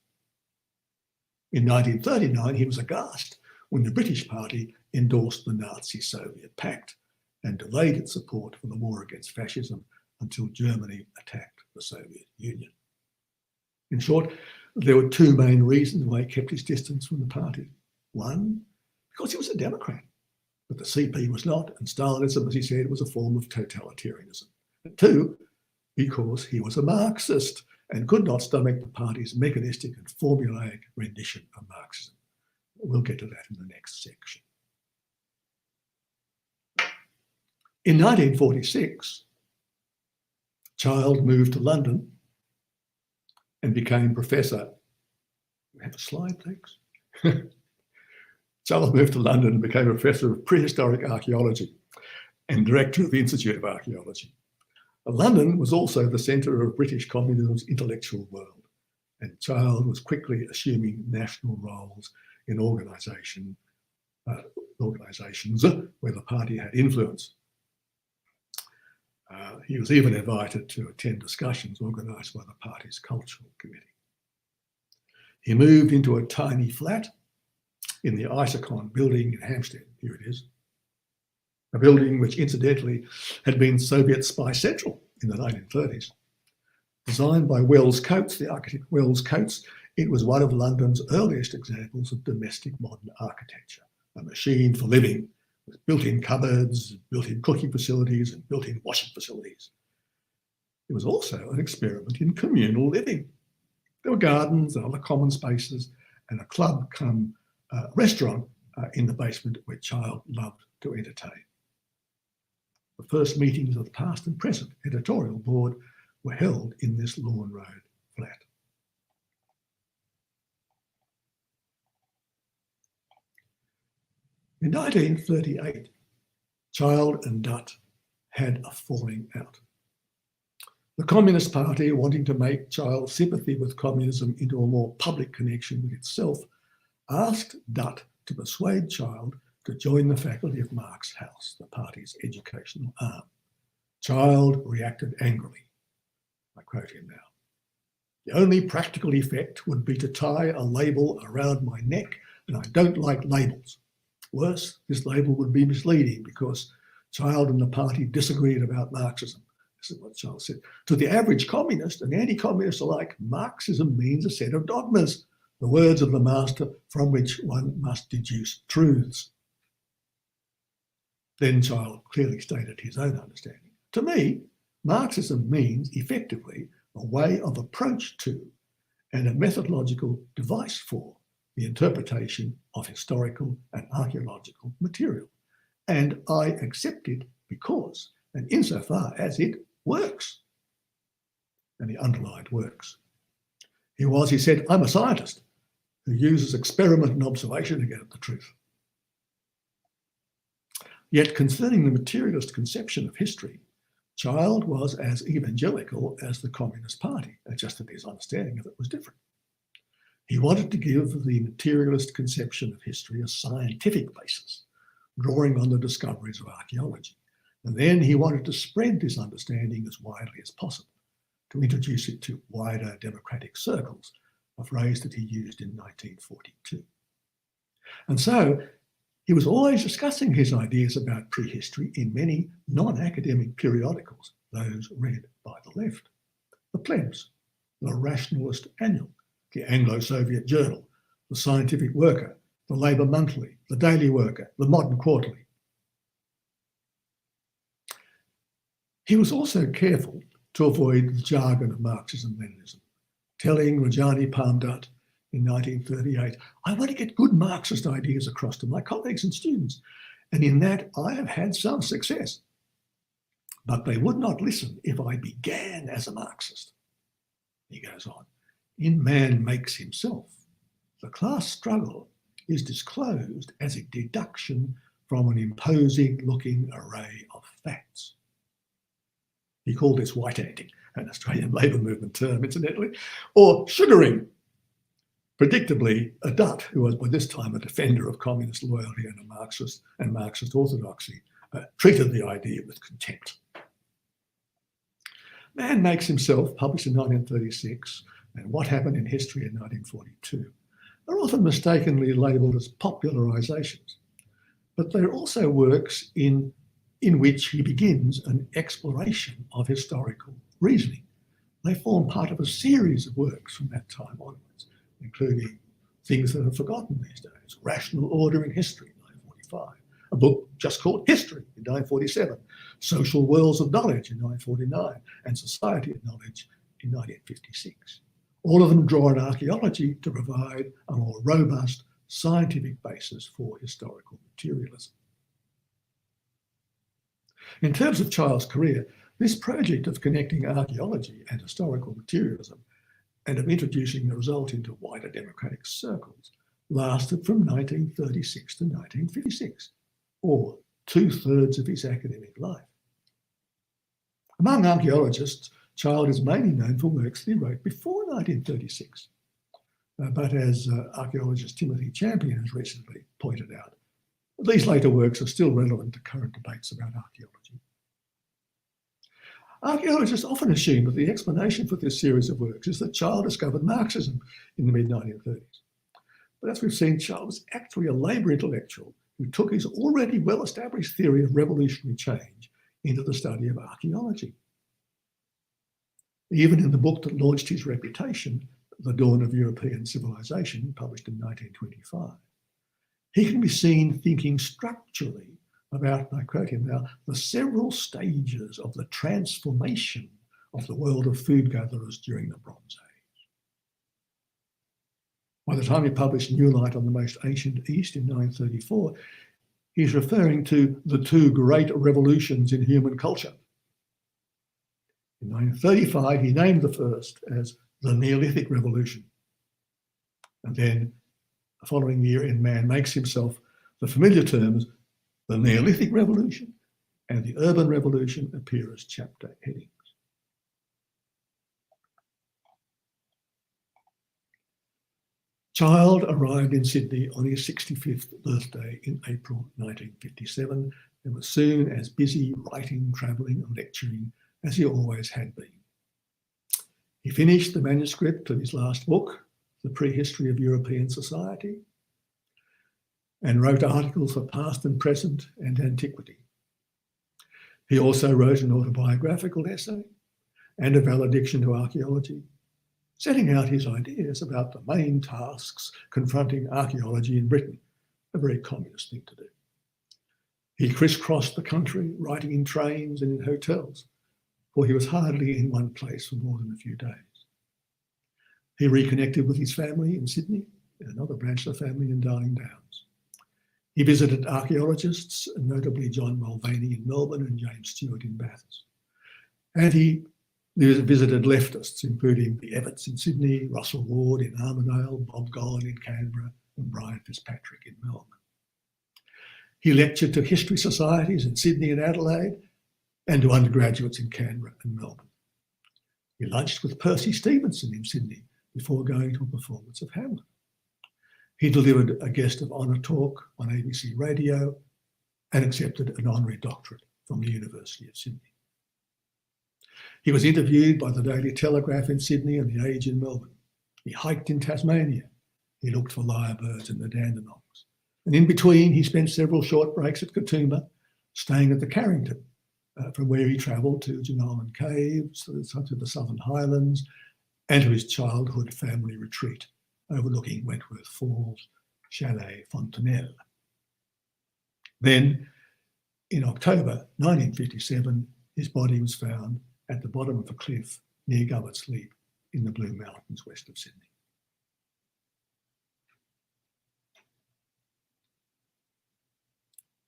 In 1939, he was aghast when the British Party endorsed the Nazi-Soviet pact and delayed its support for the war against fascism until Germany attacked the Soviet Union. In short, there were two main reasons why he kept his distance from the party. One, because he was a Democrat, but the CP was not, and Stalinism, as he said, was a form of totalitarianism. And two, because he was a Marxist and could not stomach the party's mechanistic and formulaic rendition of Marxism. We'll get to that in the next section. In 1946, Childe moved to London and became professor. We have a slide, please. Childe moved to London and became a professor of prehistoric archaeology and director of the Institute of Archaeology. London was also the centre of British communism's intellectual world, and Childe was quickly assuming national roles in organisations where the party had influence. He was even invited to attend discussions organised by the party's cultural committee. He moved into a tiny flat in the Isocon building in Hampstead. Here it is. A building which incidentally had been Soviet spy central in the 1930s. Designed by Wells Coates, the architect Wells Coates, it was one of London's earliest examples of domestic modern architecture, a machine for living, with built-in cupboards, built-in cooking facilities, and built-in washing facilities. It was also an experiment in communal living. There were gardens and other common spaces, and a club come restaurant in the basement where Childe loved to entertain. The first meetings of the past and present editorial board were held in this Lawn Road flat. In 1938, Childe and Dutt had a falling out. The Communist Party, wanting to make Childe's sympathy with communism into a more public connection with itself, asked Dutt to persuade Childe to join the faculty of Marx House, the party's educational arm. Childe reacted angrily. I quote him now. "The only practical effect would be to tie a label around my neck, and I don't like labels. Worse, this label would be misleading because Childe and the party disagreed about Marxism." This is what Childe said. "To the average communist and anti-communist alike, Marxism means a set of dogmas, the words of the master from which one must deduce truths." Then Childe clearly stated his own understanding. "To me, Marxism means effectively a way of approach to and a methodological device for the interpretation of historical and archaeological material. And I accept it because, and insofar as it works." And he underlined works. He said, "I'm a scientist who uses experiment and observation to get at the truth." Yet concerning the materialist conception of history, Childe was as evangelical as the Communist Party, just that his understanding of it was different. He wanted to give the materialist conception of history a scientific basis, drawing on the discoveries of archaeology. And then he wanted to spread this understanding as widely as possible, to introduce it to wider democratic circles, a phrase that he used in 1942. And so he was always discussing his ideas about prehistory in many non-academic periodicals, those read by the left. The Plebs, the Rationalist Annual, the Anglo-Soviet Journal, the Scientific Worker, the Labour Monthly, the Daily Worker, the Modern Quarterly. He was also careful to avoid the jargon of Marxism-Leninism, telling Rajani Palmdutt in 1938, "I want to get good Marxist ideas across to my colleagues and students, and in that I have had some success. But they would not listen if I began as a Marxist." He goes on, "In Man Makes Himself, the class struggle is disclosed as a deduction from an imposing-looking array of facts." He called this white-handing, an Australian Labour movement term, incidentally, or sugaring. Predictably, a Dutt, who was by this time a defender of communist loyalty and Marxist orthodoxy, treated the idea with contempt. Man Makes Himself, published in 1936, and What Happened in History in 1942, are often mistakenly labelled as popularisations, but they're also works in which he begins an exploration of historical reasoning. They form part of a series of works from that time onwards, including things that are forgotten these days: Rational Order in History in 1945, a book just called History in 1947, Social Worlds of Knowledge in 1949, and Society of Knowledge in 1956. All of them draw on archaeology to provide a more robust scientific basis for historical materialism. In terms of Childe's career, this project of connecting archaeology and historical materialism and of introducing the result into wider democratic circles lasted from 1936 to 1956, or 2/3 of his academic life. Among archaeologists, Childe is mainly known for works that he wrote before 1936. But as archaeologist Timothy Champion has recently pointed out, these later works are still relevant to current debates about archaeology. Archaeologists often assume that the explanation for this series of works is that Childe discovered Marxism in the mid-1930s. But as we've seen, Childe was actually a Labour intellectual who took his already well-established theory of revolutionary change into the study of archaeology. Even in the book that launched his reputation, The Dawn of European Civilization, published in 1925, he can be seen thinking structurally about, and I quote him now, the several stages of the transformation of the world of food gatherers during the Bronze Age. By the time he published New Light on the Most Ancient East in 934, he's referring to the two great revolutions in human culture. In 935, he named the first as the Neolithic Revolution. And then the following year in Man makes himself the familiar terms, the Neolithic Revolution and the Urban Revolution, appear as chapter headings. Childe arrived in Sydney on his 65th birthday in April 1957 and was soon as busy writing, travelling and lecturing as he always had been. He finished the manuscript of his last book, The Prehistory of European Society, and wrote articles for Past and Present and Antiquity. He also wrote an autobiographical essay and a valediction to archaeology, setting out his ideas about the main tasks confronting archaeology in Britain, a very communist thing to do. He crisscrossed the country, writing in trains and in hotels, for he was hardly in one place for more than a few days. He reconnected with his family in Sydney, and another branch of the family in Darling Downs. He visited archaeologists, notably John Mulvaney in Melbourne and James Stewart in Bathurst. And he visited leftists, including the Evetts in Sydney, Russell Ward in Armidale, Bob Golan in Canberra, and Brian Fitzpatrick in Melbourne. He lectured to history societies in Sydney and Adelaide, and to undergraduates in Canberra and Melbourne. He lunched with Percy Stevenson in Sydney before going to a performance of Hamlet. He delivered a guest of honour talk on ABC Radio and accepted an honorary doctorate from the University of Sydney. He was interviewed by the Daily Telegraph in Sydney and the Age in Melbourne. He hiked in Tasmania. He looked for lyrebirds and the Dandenongs. And in between, he spent several short breaks at Katoomba, staying at the Carrington, from where he travelled to Jenolan Caves, to the Southern Highlands, and to his childhood family retreat overlooking Wentworth Falls, Chalet Fontenelle. Then, in October 1957, his body was found at the bottom of a cliff near Govett's Leap in the Blue Mountains west of Sydney.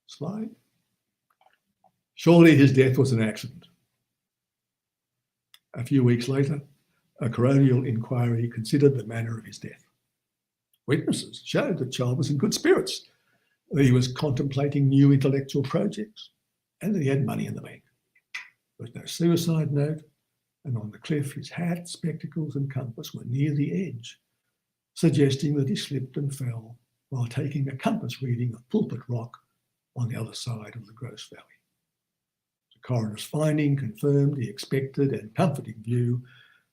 Slide. Surely his death was an accident. A few weeks later, a coronial inquiry considered the manner of his death. Witnesses showed that Childe was in good spirits, that he was contemplating new intellectual projects, and that he had money in the bank. There was no suicide note, and on the cliff his hat, spectacles and compass were near the edge, suggesting that he slipped and fell while taking a compass reading of Pulpit Rock on the other side of the Gross Valley. The coroner's finding confirmed the expected and comforting view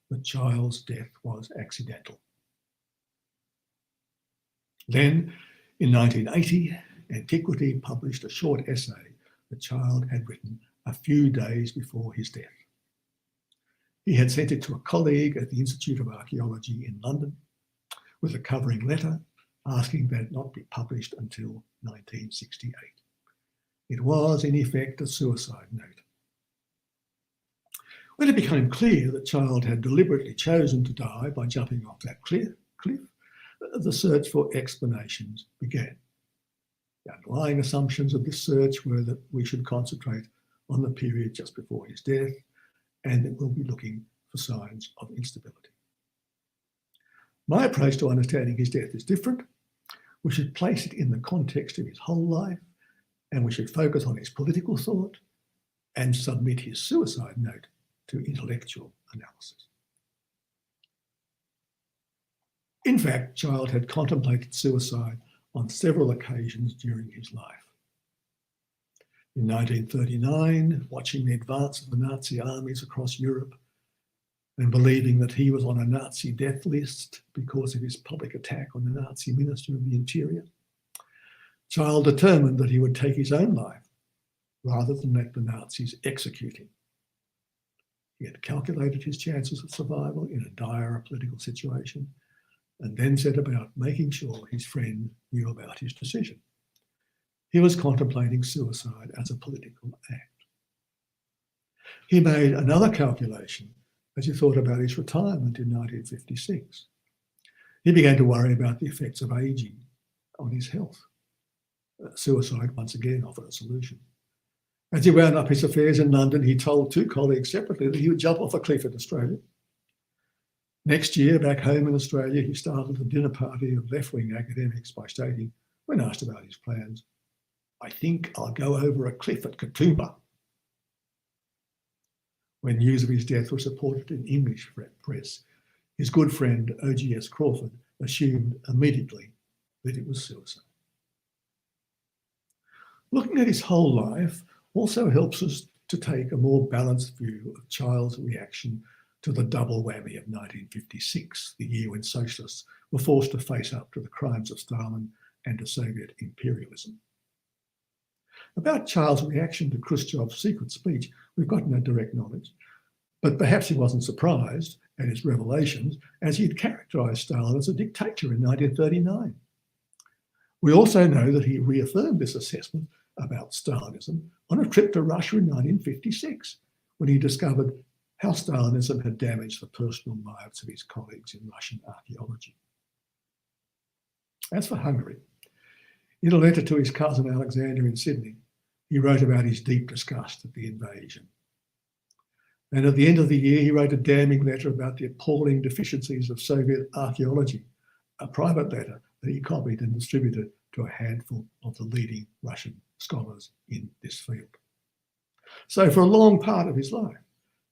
that Childe's death was accidental. Then, in 1980, Antiquity published a short essay that Childe had written a few days before his death. He had sent it to a colleague at the Institute of Archaeology in London with a covering letter asking that it not be published until 1968. It was, in effect, a suicide note. When it became clear that Childe had deliberately chosen to die by jumping off that cliff, the search for explanations began. The underlying assumptions of this search were that we should concentrate on the period just before his death and that we'll be looking for signs of instability. My approach to understanding his death is different. We should place it in the context of his whole life, and we should focus on his political thought and submit his suicide note to intellectual analysis. In fact, Childe had contemplated suicide on several occasions during his life. In 1939, watching the advance of the Nazi armies across Europe and believing that he was on a Nazi death list because of his public attack on the Nazi Minister of the Interior, Childe determined that he would take his own life rather than let the Nazis execute him. He had calculated his chances of survival in a dire political situation and then set about making sure his friend knew about his decision. He was contemplating suicide as a political act. He made another calculation as he thought about his retirement in 1956. He began to worry about the effects of ageing on his health. Suicide once again offered a solution. As he wound up his affairs in London, he told two colleagues separately that he would jump off a cliff in Australia. Next year, back home in Australia, he started a dinner party of left-wing academics by stating, when asked about his plans, "I think I'll go over a cliff at Katoomba." When news of his death was reported in English press, his good friend O.G.S. Crawford assumed immediately that it was suicide. Looking at his whole life also helps us to take a more balanced view of Childe's reaction to the double whammy of 1956, the year when socialists were forced to face up to the crimes of Stalin and to Soviet imperialism. About Childe's reaction to Khrushchev's secret speech, we've got no direct knowledge, but perhaps he wasn't surprised at his revelations, as he had characterised Stalin as a dictator in 1939. We also know that he reaffirmed this assessment about Stalinism on a trip to Russia in 1956, when he discovered how Stalinism had damaged the personal lives of his colleagues in Russian archaeology. As for Hungary, in a letter to his cousin Alexander in Sydney, he wrote about his deep disgust at the invasion. And at the end of the year, he wrote a damning letter about the appalling deficiencies of Soviet archaeology, a private letter that he copied and distributed to a handful of the leading Russian scholars in this field. So for a long part of his life,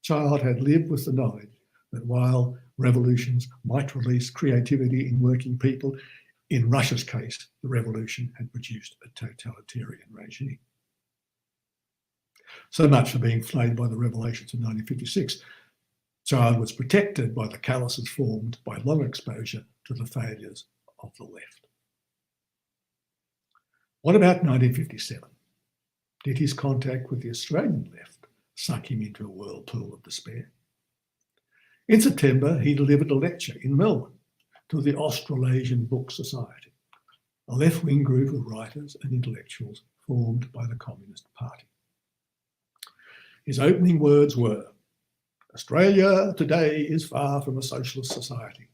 Childe had lived with the knowledge that while revolutions might release creativity in working people, in Russia's case, the revolution had produced a totalitarian regime. So much for being flayed by the revelations of 1956. Childe was protected by the calluses formed by long exposure to the failures of the left. What about 1957? Did his contact with the Australian left suck him into a whirlpool of despair? In September, he delivered a lecture in Melbourne to the Australasian Book Society, a left-wing group of writers and intellectuals formed by the Communist Party. His opening words were, "Australia today is far from a socialist society."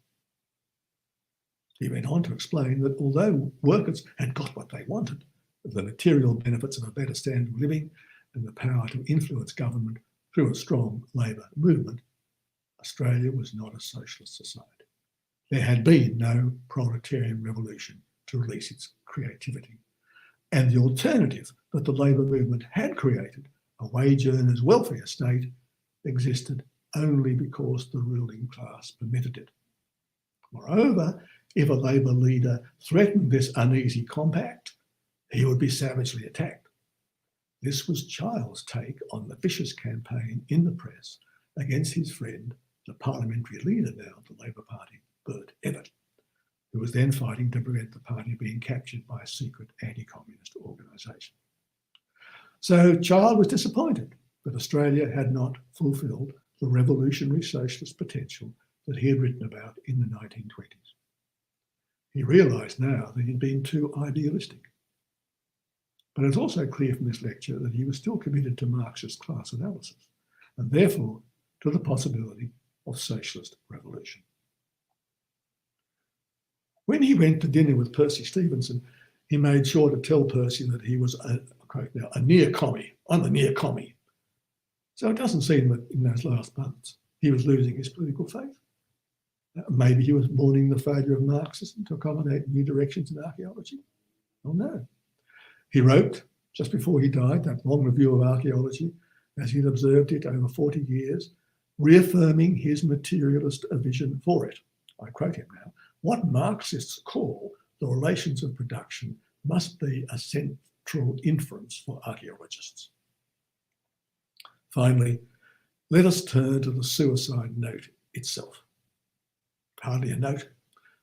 He went on to explain that although workers had got what they wanted, the material benefits of a better standard of living and the power to influence government through a strong labour movement, Australia was not a socialist society. There had been no proletarian revolution to release its creativity. And the alternative that the labour movement had created, a wage earners' welfare state, existed only because the ruling class permitted it. Moreover, if a Labour leader threatened this uneasy compact, he would be savagely attacked. This was Childe's take on the vicious campaign in the press against his friend, the parliamentary leader now of the Labour Party, Bert Evett, who was then fighting to prevent the party being captured by a secret anti-communist organisation. So Childe was disappointed that Australia had not fulfilled the revolutionary socialist potential that he had written about in the 1920s. He realised now that he'd been too idealistic. But it's also clear from this lecture that he was still committed to Marxist class analysis, and therefore to the possibility of socialist revolution. When he went to dinner with Percy Stevenson, he made sure to tell Percy that he was, quote now, a near commie. I'm a near commie. So it doesn't seem that in those last months he was losing his political faith. Maybe he was mourning the failure of Marxism to accommodate new directions in archaeology. Oh no. He wrote, just before he died, that long review of archaeology, as he'd observed it over 40 years, reaffirming his materialist vision for it. I quote him now, "What Marxists call the relations of production must be a central inference for archaeologists." Finally, let us turn to the suicide note itself. Hardly a note,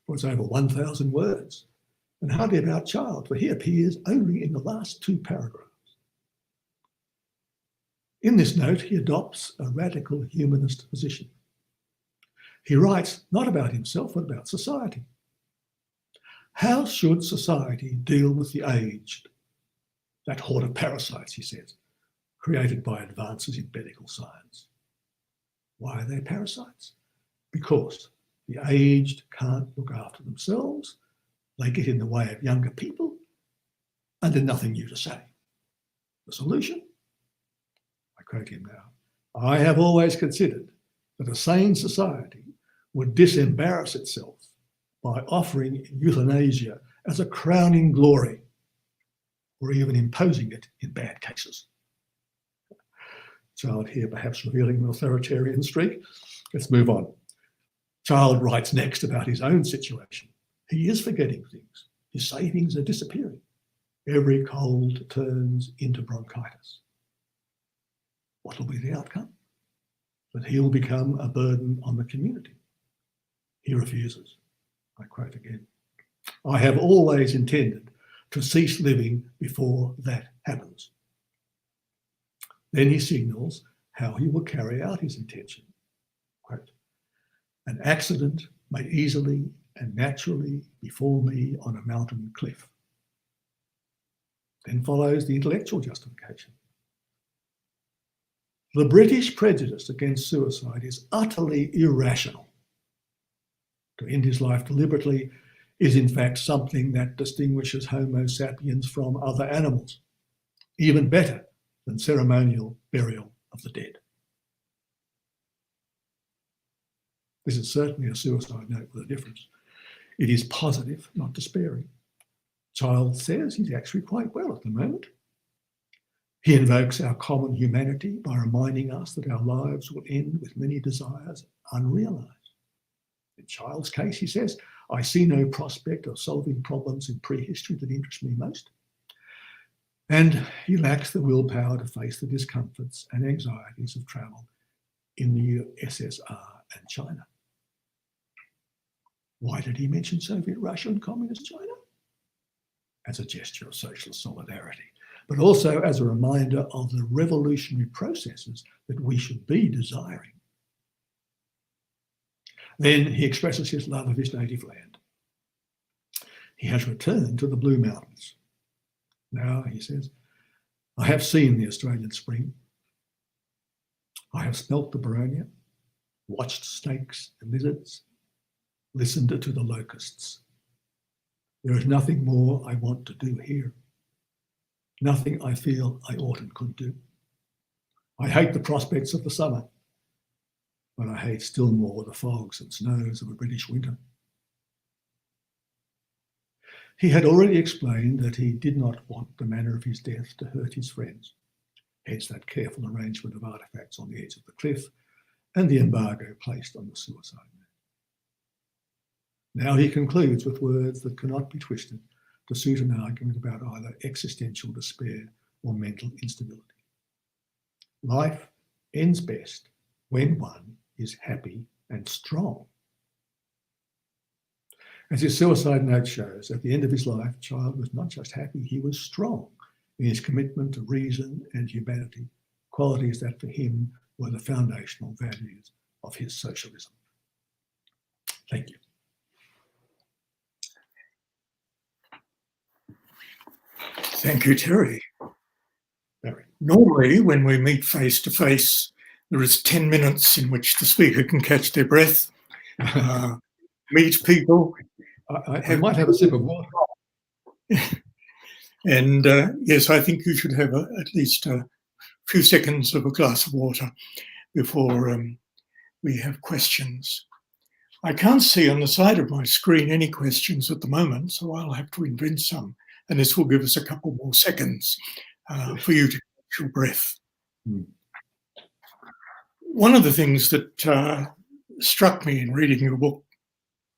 for it's over 1,000 words, and hardly about Childe, for he appears only in the last two paragraphs. In this note, he adopts a radical humanist position. He writes not about himself, but about society. How should society deal with the aged, that horde of parasites, he says, created by advances in medical science? Why are they parasites? Because the aged can't look after themselves, they get in the way of younger people, and there's nothing new to say. The solution? I quote him now. I have always considered that a sane society would disembarrass itself by offering euthanasia as a crowning glory, or even imposing it in bad cases. Childe here perhaps revealing an authoritarian streak. Let's move on. Childe writes next about his own situation. He is forgetting things. His savings are disappearing. Every cold turns into bronchitis. What will be the outcome? That he'll become a burden on the community. He refuses. I quote again. I have always intended to cease living before that happens. Then he signals how he will carry out his intention. Quote, an accident may easily and naturally befall me on a mountain cliff. Then follows the intellectual justification. The British prejudice against suicide is utterly irrational. To end his life deliberately is in fact something that distinguishes Homo sapiens from other animals, even better than ceremonial burial of the dead. This is certainly a suicide note with a difference. It is positive, not despairing. Childe says he's actually quite well at the moment. He invokes our common humanity by reminding us that our lives will end with many desires unrealised. In Childe's case, he says, I see no prospect of solving problems in prehistory that interest me most. And he lacks the willpower to face the discomforts and anxieties of travel in the USSR and China. Why did he mention Soviet Russia and Communist China? As a gesture of social solidarity, but also as a reminder of the revolutionary processes that we should be desiring. Then he expresses his love of his native land. He has returned to the Blue Mountains. Now, he says, I have seen the Australian spring. I have smelt the boronia, watched snakes and lizards, listened to the locusts. There is nothing more I want to do here. Nothing I feel I ought and could do. I hate the prospects of the summer, but I hate still more the fogs and snows of a British winter. He had already explained that he did not want the manner of his death to hurt his friends, hence that careful arrangement of artefacts on the edge of the cliff and the embargo placed on the suicide note. Now he concludes with words that cannot be twisted to suit an argument about either existential despair or mental instability. Life ends best when one is happy and strong. As his suicide note shows, at the end of his life, Childe was not just happy, he was strong in his commitment to reason and humanity, qualities that for him were the foundational values of his socialism. Thank you. Thank you, Terry. Barry. Normally, when we meet face to face, there is 10 minutes in which the speaker can catch their breath, meet people. I might have a sip of water. And yes, I think you should have at least a few seconds of a glass of water before we have questions. I can't see on the side of my screen any questions at the moment, so I'll have to invent some. And this will give us a couple more seconds for you to catch your breath. One of the things that struck me in reading your book,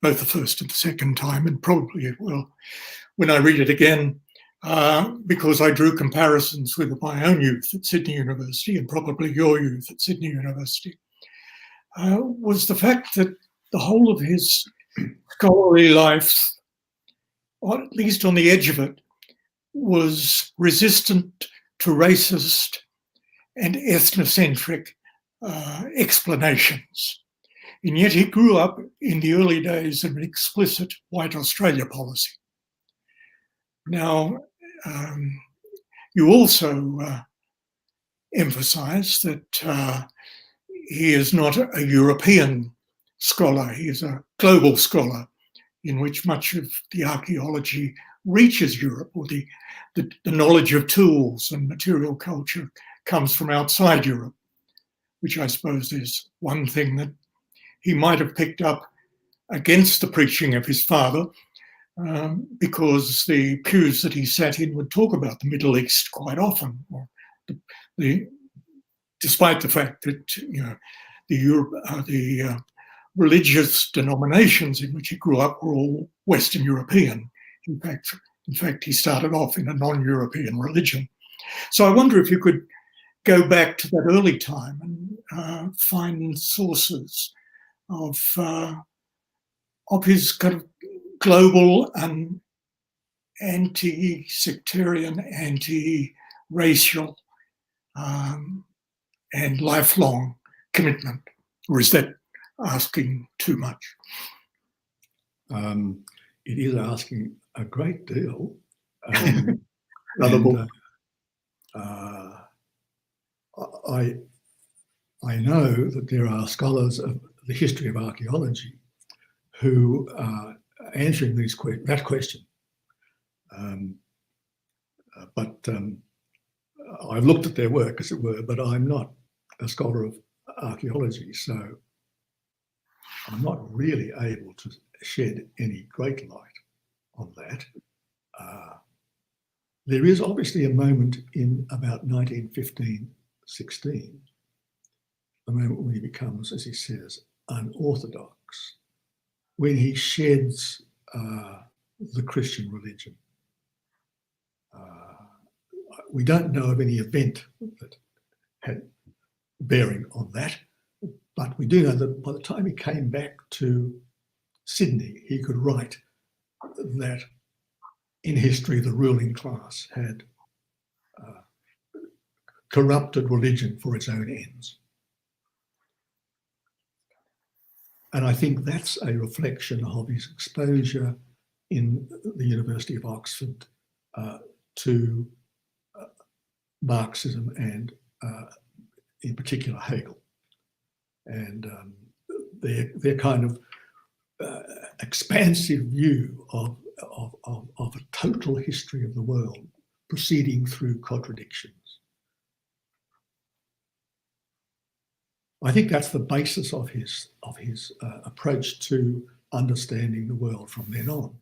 both the first and the second time, and probably will when I read it again, because I drew comparisons with my own youth at Sydney University and probably your youth at Sydney University, was the fact that the whole of his scholarly life, or at least on the edge of it, was resistant to racist and ethnocentric explanations. And yet he grew up in the early days of an explicit white Australia policy. Now, you also emphasise that he is not a European scholar, he is a global scholar in which much of the archaeology reaches Europe, or the knowledge of tools and material culture comes from outside Europe, which I suppose is one thing that he might have picked up against the preaching of his father, because the pews that he sat in would talk about the Middle East quite often, or despite the fact that the religious denominations in which he grew up were all Western European. In fact, he started off in a non-European religion. So I wonder if you could go back to that early time and find sources of his kind of global and anti-sectarian, anti-racial, and lifelong commitment. Or is that asking too much? It is asking a great deal. I know that there are scholars of the history of archaeology who are answering that question. But I've looked at their work, as it were, but I'm not a scholar of archaeology, so I'm not really able to shed any great light on that. There is obviously a moment in about 1915-16, the moment when he becomes, as he says, unorthodox, when he sheds the Christian religion. We don't know of any event that had bearing on that, but we do know that by the time he came back to Sydney, he could write that in history the ruling class had corrupted religion for its own ends. And I think that's a reflection of his exposure in the University of Oxford to Marxism and in particular Hegel. And their kind of expansive view of a total history of the world proceeding through contradictions. I think that's the basis of his approach to understanding the world from then on.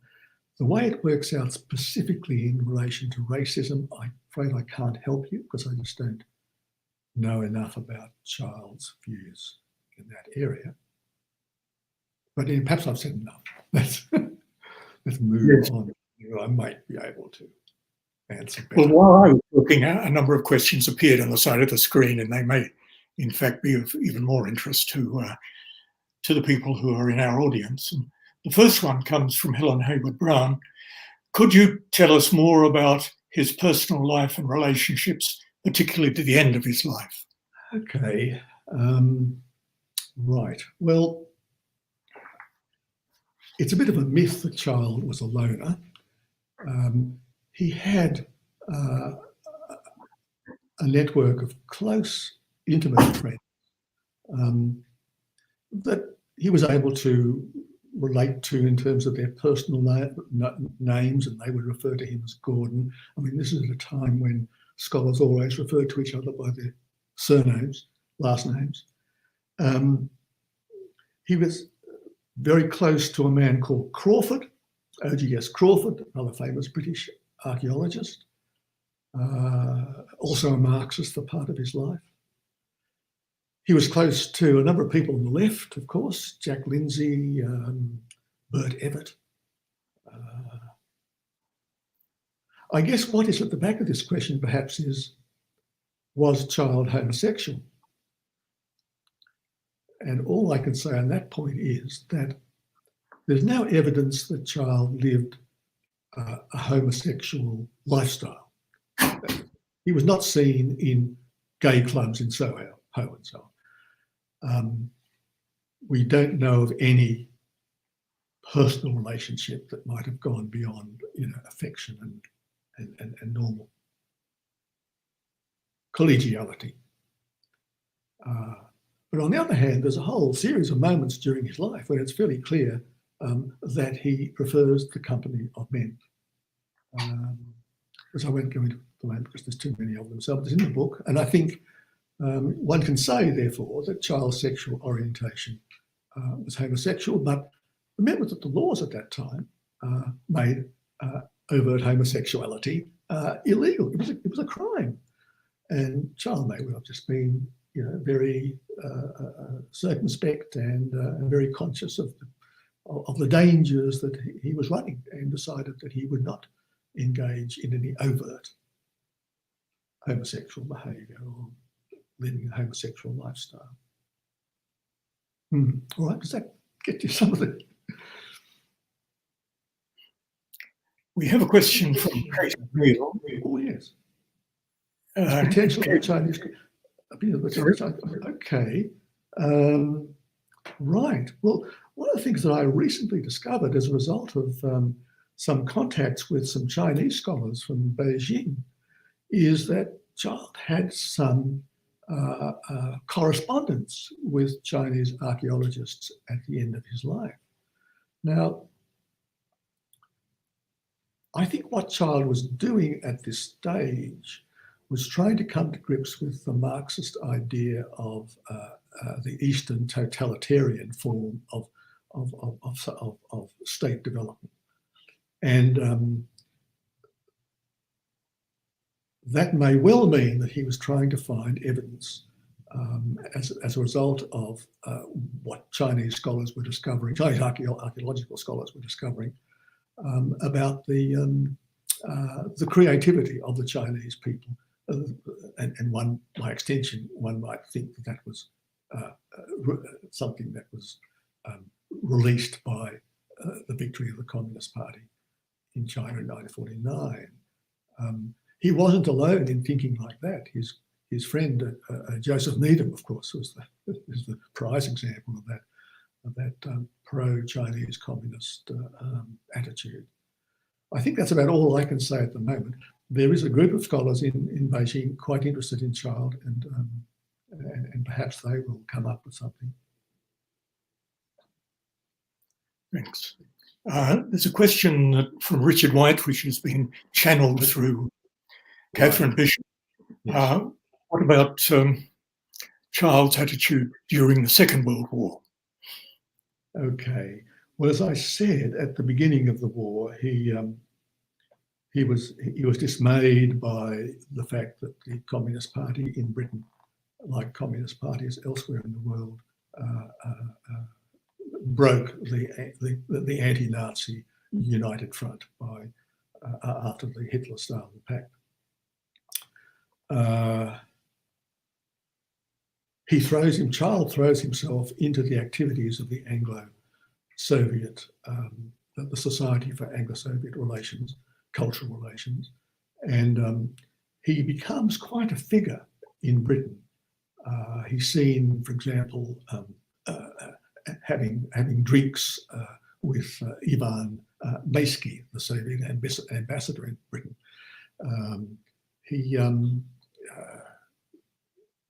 The way it works out specifically in relation to racism, I'm afraid I can't help you because I just don't know enough about Childe's views in that area. But perhaps I've said enough. Let's move on. I might be able to answer better. Well, while I was looking at, a number of questions appeared on the side of the screen, and they may, in fact, be of even more interest to the people who are in our audience. And the first one comes from Helen Hayward Brown. Could you tell us more about his personal life and relationships, particularly to the end of his life? Okay, right. Well, it's a bit of a myth that Childe was a loner. He had a network of close, intimate friends that he was able to relate to in terms of their personal names, and they would refer to him as Gordon. I mean, this is at a time when scholars always referred to each other by their surnames, last names. He was very close to a man called Crawford, O.G.S. Crawford, another famous British archaeologist, also a Marxist for part of his life. He was close to a number of people on the left, of course, Jack Lindsay, Bert Evett. I guess what is at the back of this question perhaps is, was Childe homosexual? And all I can say on that point is that there's no evidence that Childe lived a homosexual lifestyle. He was not seen in gay clubs in Soho and so on. We don't know of any personal relationship that might have gone beyond, affection and normal collegiality. But on the other hand, there's a whole series of moments during his life where it's fairly clear that he prefers the company of men. As I won't go into the name because there's too many of them, so it's in the book. And I think one can say, therefore, that Childe's sexual orientation was homosexual, but remember that the laws at that time made overt homosexuality illegal. It was a crime. And Childe may well have just been, very circumspect and very conscious of the dangers that he was running, and decided that he would not engage in any overt homosexual behaviour or living a homosexual lifestyle. All right, does that get you some of it? We have a question from Kate. Oh, yes. Potential of the Chinese. Okay. Right. Well, one of the things that I recently discovered as a result of some contacts with some Chinese scholars from Beijing is that Childe had some correspondence with Chinese archaeologists at the end of his life. Now, I think what Childe was doing at this stage was trying to come to grips with the Marxist idea of the Eastern totalitarian form of state development. And that may well mean that he was trying to find evidence as a result of what Chinese scholars were discovering, Chinese archaeological scholars were discovering, about the creativity of the Chinese people. And one, by extension, one might think that that was something that was released by the victory of the Communist Party in China in 1949. He wasn't alone in thinking like that. His friend Joseph Needham, of course, is the prize example of that pro-Chinese communist attitude. I think that's about all I can say at the moment. There is a group of scholars in Beijing quite interested in Childe, and perhaps they will come up with something. Thanks. There's a question from Richard White, which has been channeled through Catherine Bishop. Yes. What about Childe's attitude during the Second World War? Okay. Well, as I said at the beginning of the war, he was dismayed by the fact that the Communist Party in Britain, like communist parties elsewhere in the world, broke the anti-Nazi United Front after the Hitler-Stalin Pact. Childe throws himself into the activities of the Anglo-Soviet, the Society for Anglo-Soviet Relations, Cultural Relations, and he becomes quite a figure in Britain. He's seen, for example, having drinks with Ivan Maysky, the Soviet ambassador in Britain. He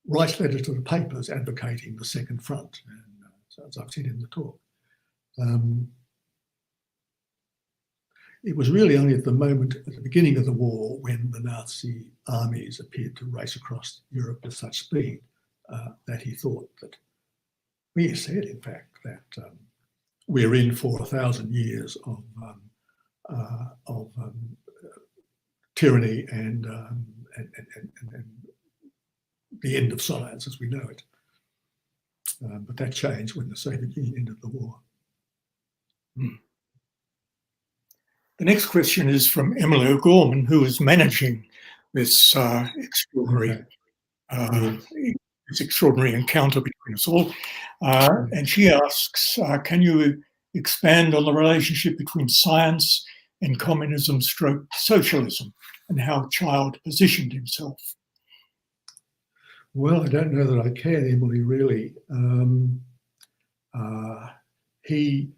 writes letters to the papers advocating the Second Front, and so as I've said in the talk. It was really only at the beginning of the war, when the Nazi armies appeared to race across Europe with such speed, that he thought that, he said, in fact, that we're in for 1,000 years of tyranny and the end of science as we know it. But that changed when the Soviet Union ended the war. The next question is from Emily O'Gorman, who is managing this extraordinary encounter between us all. And she asks, can you expand on the relationship between science and communism / socialism, and how Childe positioned himself? Well, I don't know that I can, Emily, really. He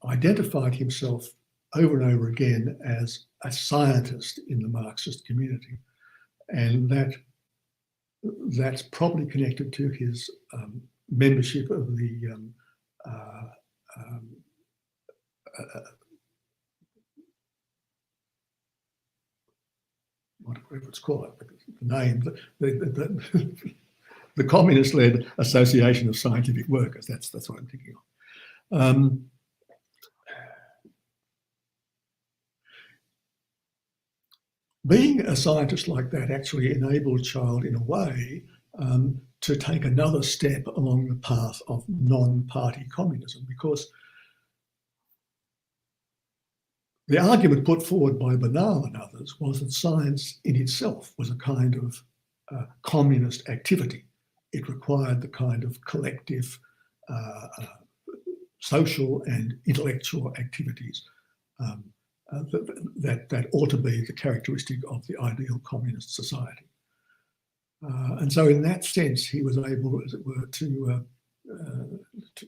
identified himself over and over again as a scientist in the Marxist community, and that's probably connected to his membership of the whatever it's called, the name, the communist-led Association of Scientific Workers. That's what I'm thinking of. Being a scientist like that actually enabled Childe, in a way, to take another step along the path of non-party communism, because the argument put forward by Bernal and others was that science in itself was a kind of communist activity. It required the kind of collective social and intellectual activities that ought to be the characteristic of the ideal communist society. And so in that sense, he was able, as it were,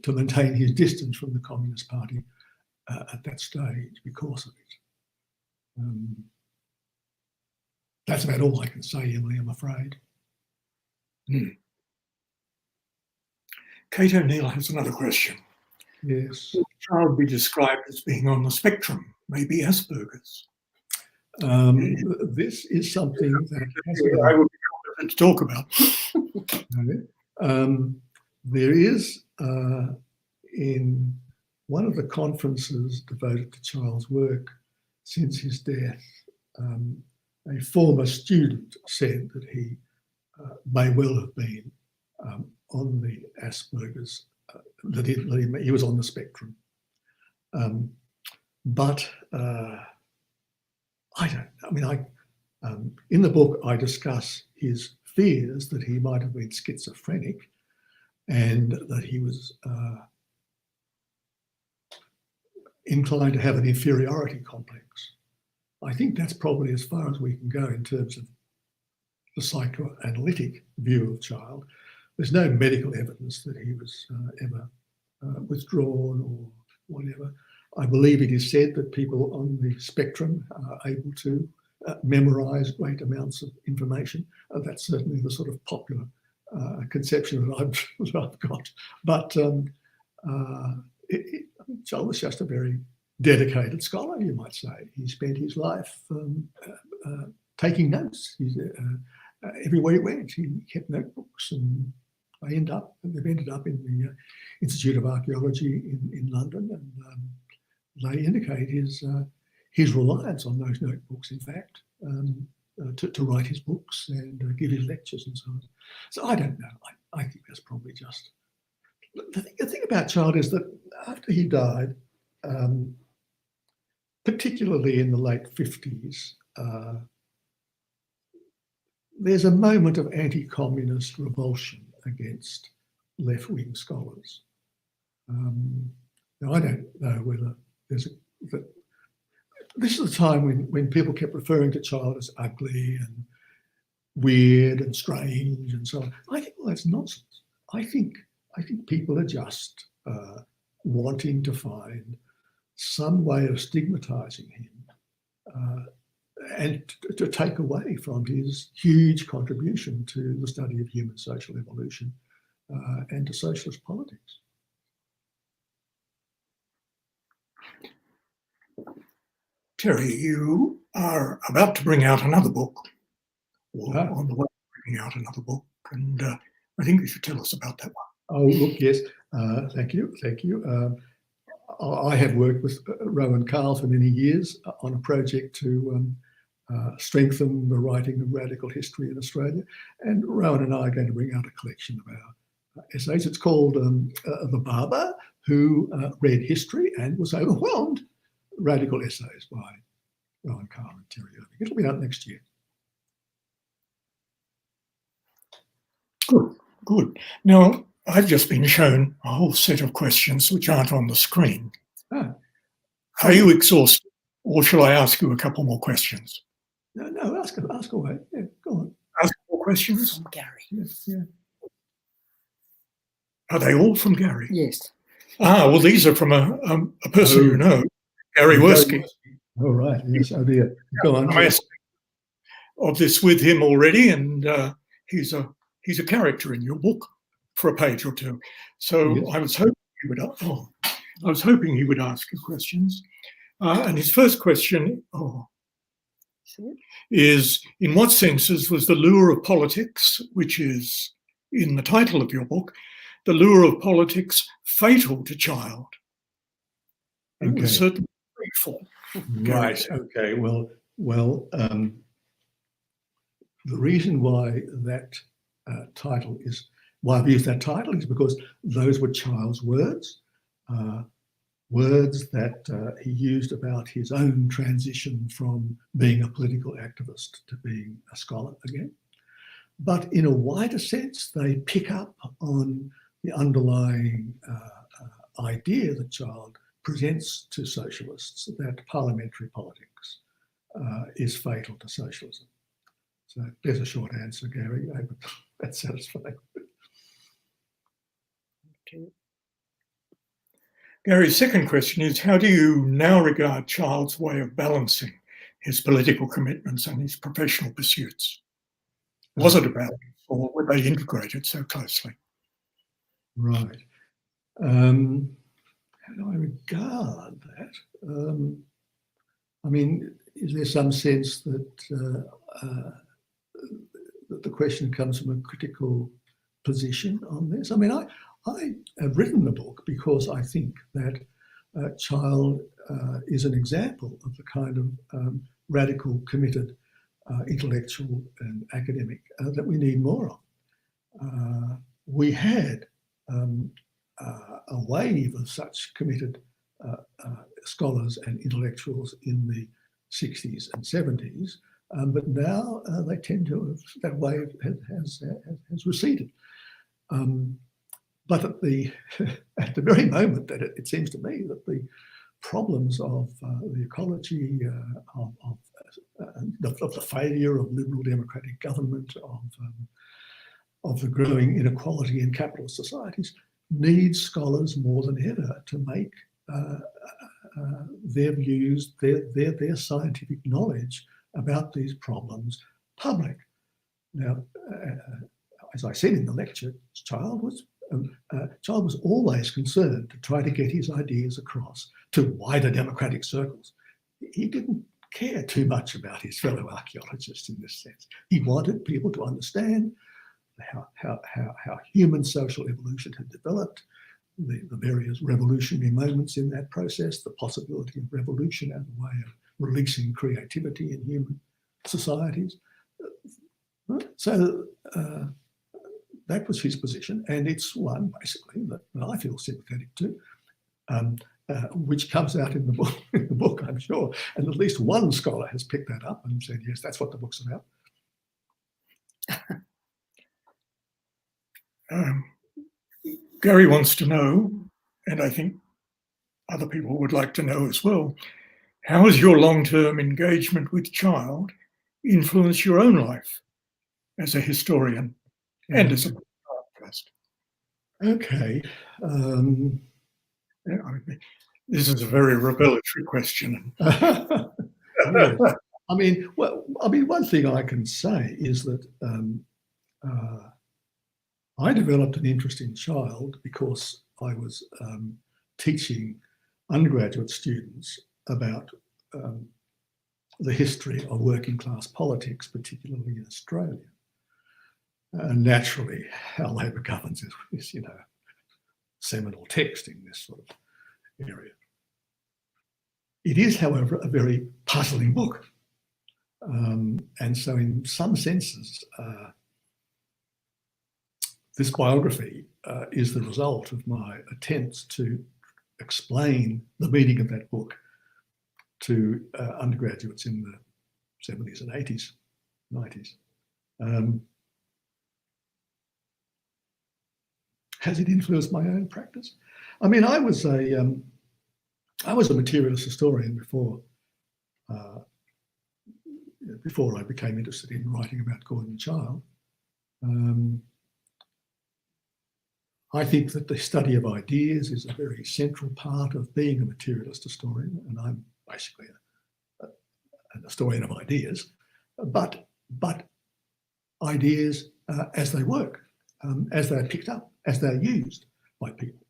to maintain his distance from the Communist Party at that stage because of it. That's about all I can say, Emily, I'm afraid. Kate O'Neill has another question. Yes. Would Childe be described as being on the spectrum, maybe Asperger's? This is something that I would be competent to talk about. There is, in one of the conferences devoted to Childe's work since his death, a former student said that he may well have been on the Asperger's, that he was on the spectrum. But I don't, I mean, in the book, I discuss his fears that he might have been schizophrenic and that he was inclined to have an inferiority complex. I think that's probably as far as we can go in terms of the psychoanalytic view of Childe. There's no medical evidence that he was ever withdrawn or whatever. I believe it is said that people on the spectrum are able to memorise great amounts of information. That's certainly the sort of popular conception that I've got. But Childe was just a very dedicated scholar, you might say. He spent his life taking notes. Everywhere he went, he kept notebooks, and they've ended up in the Institute of Archaeology in London, and they indicate his reliance on those notebooks, in fact, to write his books and give his lectures and so on. So I don't know. I think that's probably just... The thing about Childe is that after he died, particularly in the late 50s, there's a moment of anti-communist revulsion against left-wing scholars. Now, I don't know whether there's this is the time when people kept referring to Childe as ugly and weird and strange and so on. I think, well, that's nonsense. I think people are just wanting to find some way of stigmatising him and to take away from his huge contribution to the study of human social evolution and to socialist politics. Terry, you are about to bring out another book, or on the way to bringing out another book, and I think you should tell us about that one. Oh, look, yes. Thank you. I have worked with Rowan Carl for many years on a project to strengthen the writing of radical history in Australia. And Rowan and I are going to bring out a collection of our essays. It's called The Barber Who Read History and Was Overwhelmed, Radical Essays by Rowan Carl and Terry Irving. It'll be out next year. Good. Now, I've just been shown a whole set of questions which aren't on the screen. Ah. Are you exhausted, or shall I ask you a couple more questions? No, ask away. Yeah, go on. Ask more questions? From Gary. Yes, yeah. Are they all from Gary? Yes. Well, these are from a person you know, Gary Worski. Oh, right. Yes. Oh, dear. Go on. I asked of this with him already, and he's a character in your book for a page or two. So yes. I was hoping he would ask you questions. And his first question is, in what senses was the lure of politics, which is in the title of your book, the lure of politics fatal to Childe? It was certainly fatal. Right. Okay. Well. The reason why that why I've used that title is because those were Childe's words, words that he used about his own transition from being a political activist to being a scholar again. But in a wider sense, they pick up on the underlying idea that Childe presents to socialists, that parliamentary politics is fatal to socialism. So there's a short answer, Gary. I hope that's satisfying. Okay. Gary's second question is, how do you now regard Childe's way of balancing his political commitments and his professional pursuits? Was it a balance, or were they integrated so closely? Right. How do I regard that? I mean, is there some sense that that the question comes from a critical position on this? I mean, I have written the book because I think that Childe is an example of the kind of radical, committed intellectual and academic that we need more of. We had a wave of such committed scholars and intellectuals in the 60s and 70s, but now they tend to have, that wave has receded. But at the very moment that it seems to me that the problems of the ecology, of the failure of liberal democratic government, of the growing inequality in capitalist societies, needs scholars more than ever to make their views, their scientific knowledge about these problems public. Now, as I said in the lecture, Childe was always concerned to try to get his ideas across to wider democratic circles. He didn't care too much about his fellow archaeologists in this sense. He wanted people to understand how human social evolution had developed, the various revolutionary moments in that process, the possibility of revolution as a way of releasing creativity in human societies. So that was his position, and it's one basically that I feel sympathetic to, which comes out in the book, I'm sure. And at least one scholar has picked that up and said, yes, that's what the book's about. Gary wants to know, and I think other people would like to know as well, how has your long-term engagement with Childe influenced your own life as a historian and as a archaeologist? Okay. This is a very revelatory question. Yes. I mean, one thing I can say is that I developed an interest in Childe because I was teaching undergraduate students about the history of working class politics, particularly in Australia. And naturally, how Labor governs is, seminal text in this sort of area. It is, however, a very puzzling book. And so in some senses, this biography is the result of my attempts to explain the meaning of that book to undergraduates in the 70s and 80s, 90s. Has it influenced my own practice? I mean, I was a materialist historian before I became interested in writing about Gordon Childe. I think that the study of ideas is a very central part of being a materialist historian, and I'm basically an historian of ideas, but ideas as they work, as they're picked up, as they're used by people.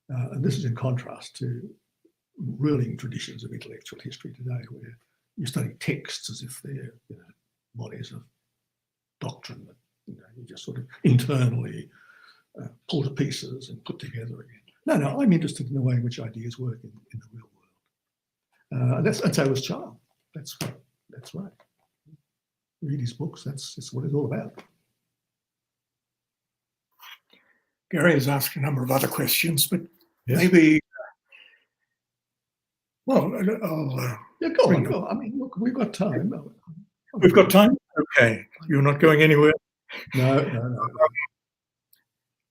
And this is in contrast to ruling traditions of intellectual history today, where you study texts as if they're bodies of doctrine that you just sort of internally pull to pieces and put together again. No, I'm interested in the way in which ideas work in the real world. And so was Childe. That's right. Read his books. That's what it's all about. Gary has asked a number of other questions, but maybe. Well, I'll. Go on. I mean, look, we've got time. We've got time. Okay, you're not going anywhere. No.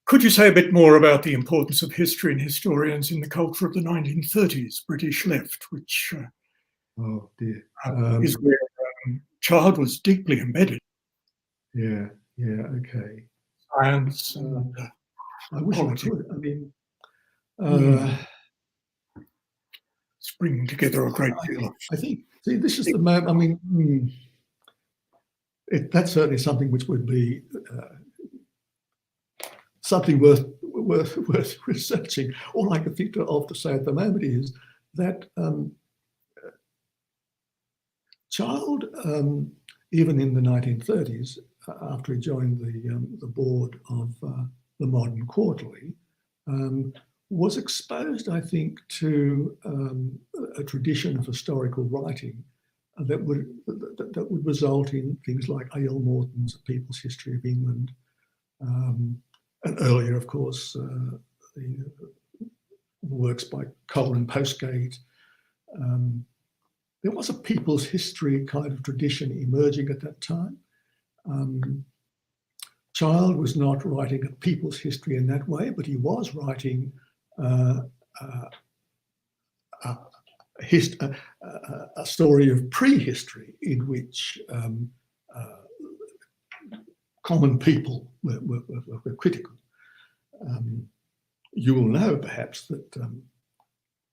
Could you say a bit more about the importance of history and historians in the culture of the 1930s British left, which oh dear, is where Childe was deeply embedded? Yeah. Okay. Science and I wish politics. I could. I mean, it's bringing together a great deal. I think. See, this is the moment. I mean, that's certainly something which would be something worth researching. All I can think of to say at the moment is that Childe, even in the 1930s, after he joined the board of the Modern Quarterly, was exposed, I think, to a tradition of historical writing that would result in things like A.L. Morton's A People's History of England, and earlier, of course, the works by Cole and Postgate. There was a people's history kind of tradition emerging at that time. Childe was not writing a people's history in that way, but he was writing a story of prehistory in which common people were critical. You will know perhaps that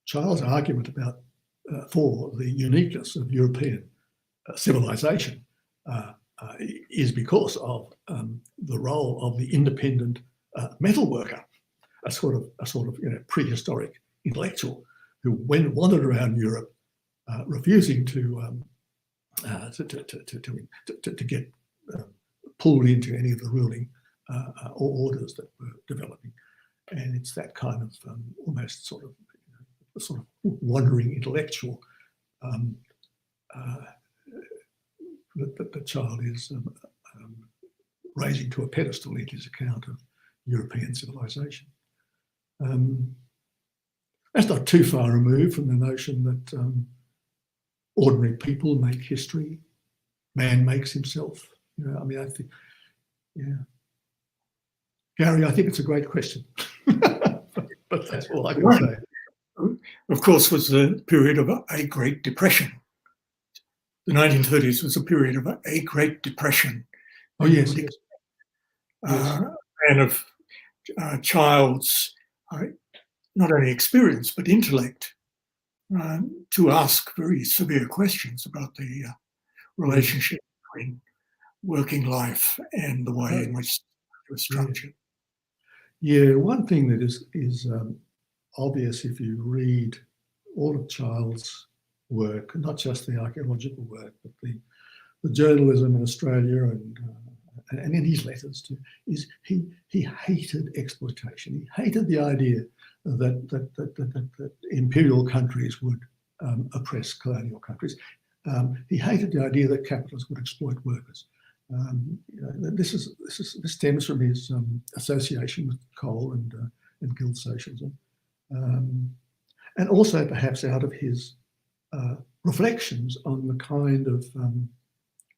Childe's argument about for the uniqueness of European civilization is because of the role of the independent metal worker, a sort of prehistoric intellectual who wandered around Europe, refusing to get pulled into any of the ruling orders that were developing. And it's that kind of almost sort of wandering intellectual that Childe is raising to a pedestal in his account of European civilization. That's not too far removed from the notion that ordinary people make history, man makes himself. I mean, I think, Gary, I think it's a great question, but that's all I can say. Of course, was the period of a Great Depression. The 1930s was a period of a Great Depression. Oh, yes. And of Childe's not only experience, but intellect to ask very severe questions about the relationship between working life and the way in which it was structured. Yeah, one thing that is obvious if you read all of Childe's work, not just the archaeological work, but the journalism in Australia and in his letters too, is he hated exploitation. He hated the idea that imperial countries would oppress colonial countries. He hated the idea that capitalists would exploit workers. This stems from his association with coal and guild socialism, and also perhaps out of his reflections on the kind of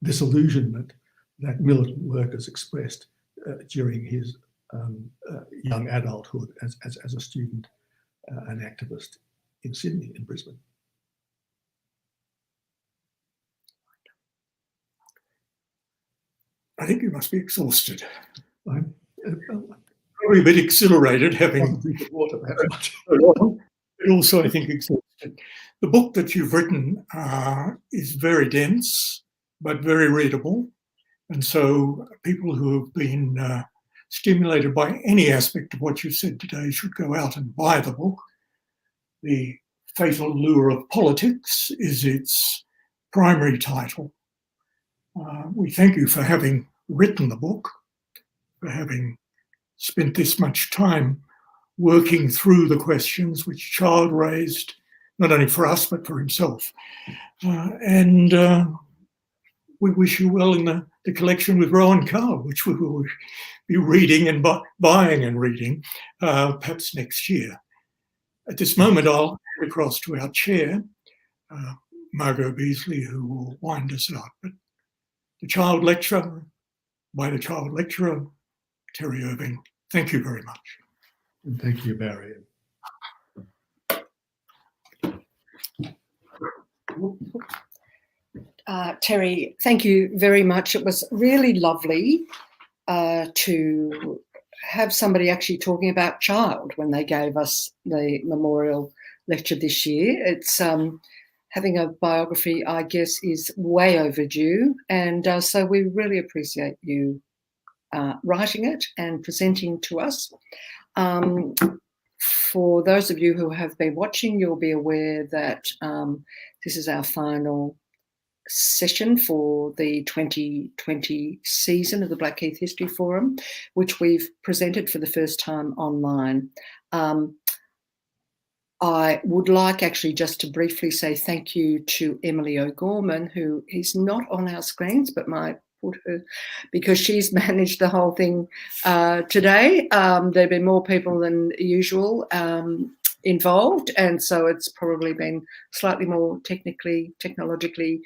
disillusionment that militant workers expressed during his young adulthood as a student and activist in Sydney and Brisbane. I think you must be exhausted. I'm Probably a bit exhilarated having drink of water, perhaps. but also I think exhausted. The book that you've written is very dense, but very readable. And so people who have been stimulated by any aspect of what you said today should go out and buy the book. The Fatal Lure of Politics is its primary title. We thank you for having written the book, for having spent this much time working through the questions which Childe raised, not only for us, but for himself. And we wish you well in the collection with Rowan Carl, which we will be reading and buying and reading, perhaps next year. At this moment, I'll hand across to our chair, Margot Beasley, who will wind us out. But the Childe Lecture, by the Childe Lecturer, Terry Irving, thank you very much. And thank you, Barry. Terry, thank you very much. It was really lovely to have somebody actually talking about Childe when they gave us the memorial lecture this year. It's having a biography, I guess, is way overdue. And so we really appreciate you writing it and presenting to us. For those of you who have been watching, you'll be aware that this is our final session for the 2020 season of the Blackheath History Forum, which we've presented for the first time online. I would like actually just to briefly say thank you to Emily O'Gorman, who is not on our screens, but my put her, because she's managed the whole thing today. There've been more people than usual involved, and so it's probably been slightly more technologically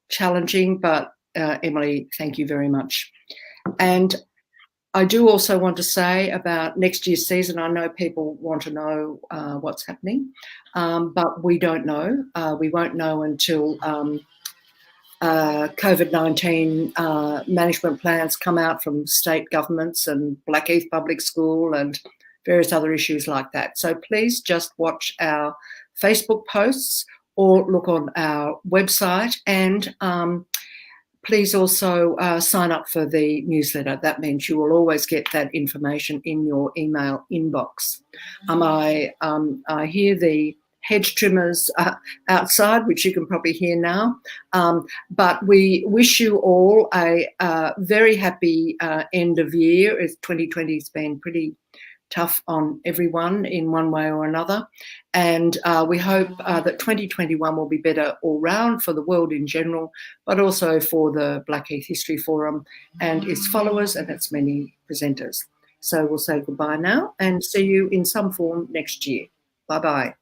challenging, but Emily, thank you very much. And I do also want to say about next year's season, I know people want to know what's happening, but we don't know. We won't know until COVID-19 management plans come out from state governments and Blackheath Public School and various other issues like that. So please just watch our Facebook posts or look on our website, and please also sign up for the newsletter. That means you will always get that information in your email inbox. I hear the hedge trimmers outside, which you can probably hear now. But we wish you all a very happy end of year. 2020 has been pretty tough on everyone in one way or another. And we hope that 2021 will be better all round for the world in general, but also for the Blackheath History Forum and its followers and its many presenters. So we'll say goodbye now and see you in some form next year. Bye-bye.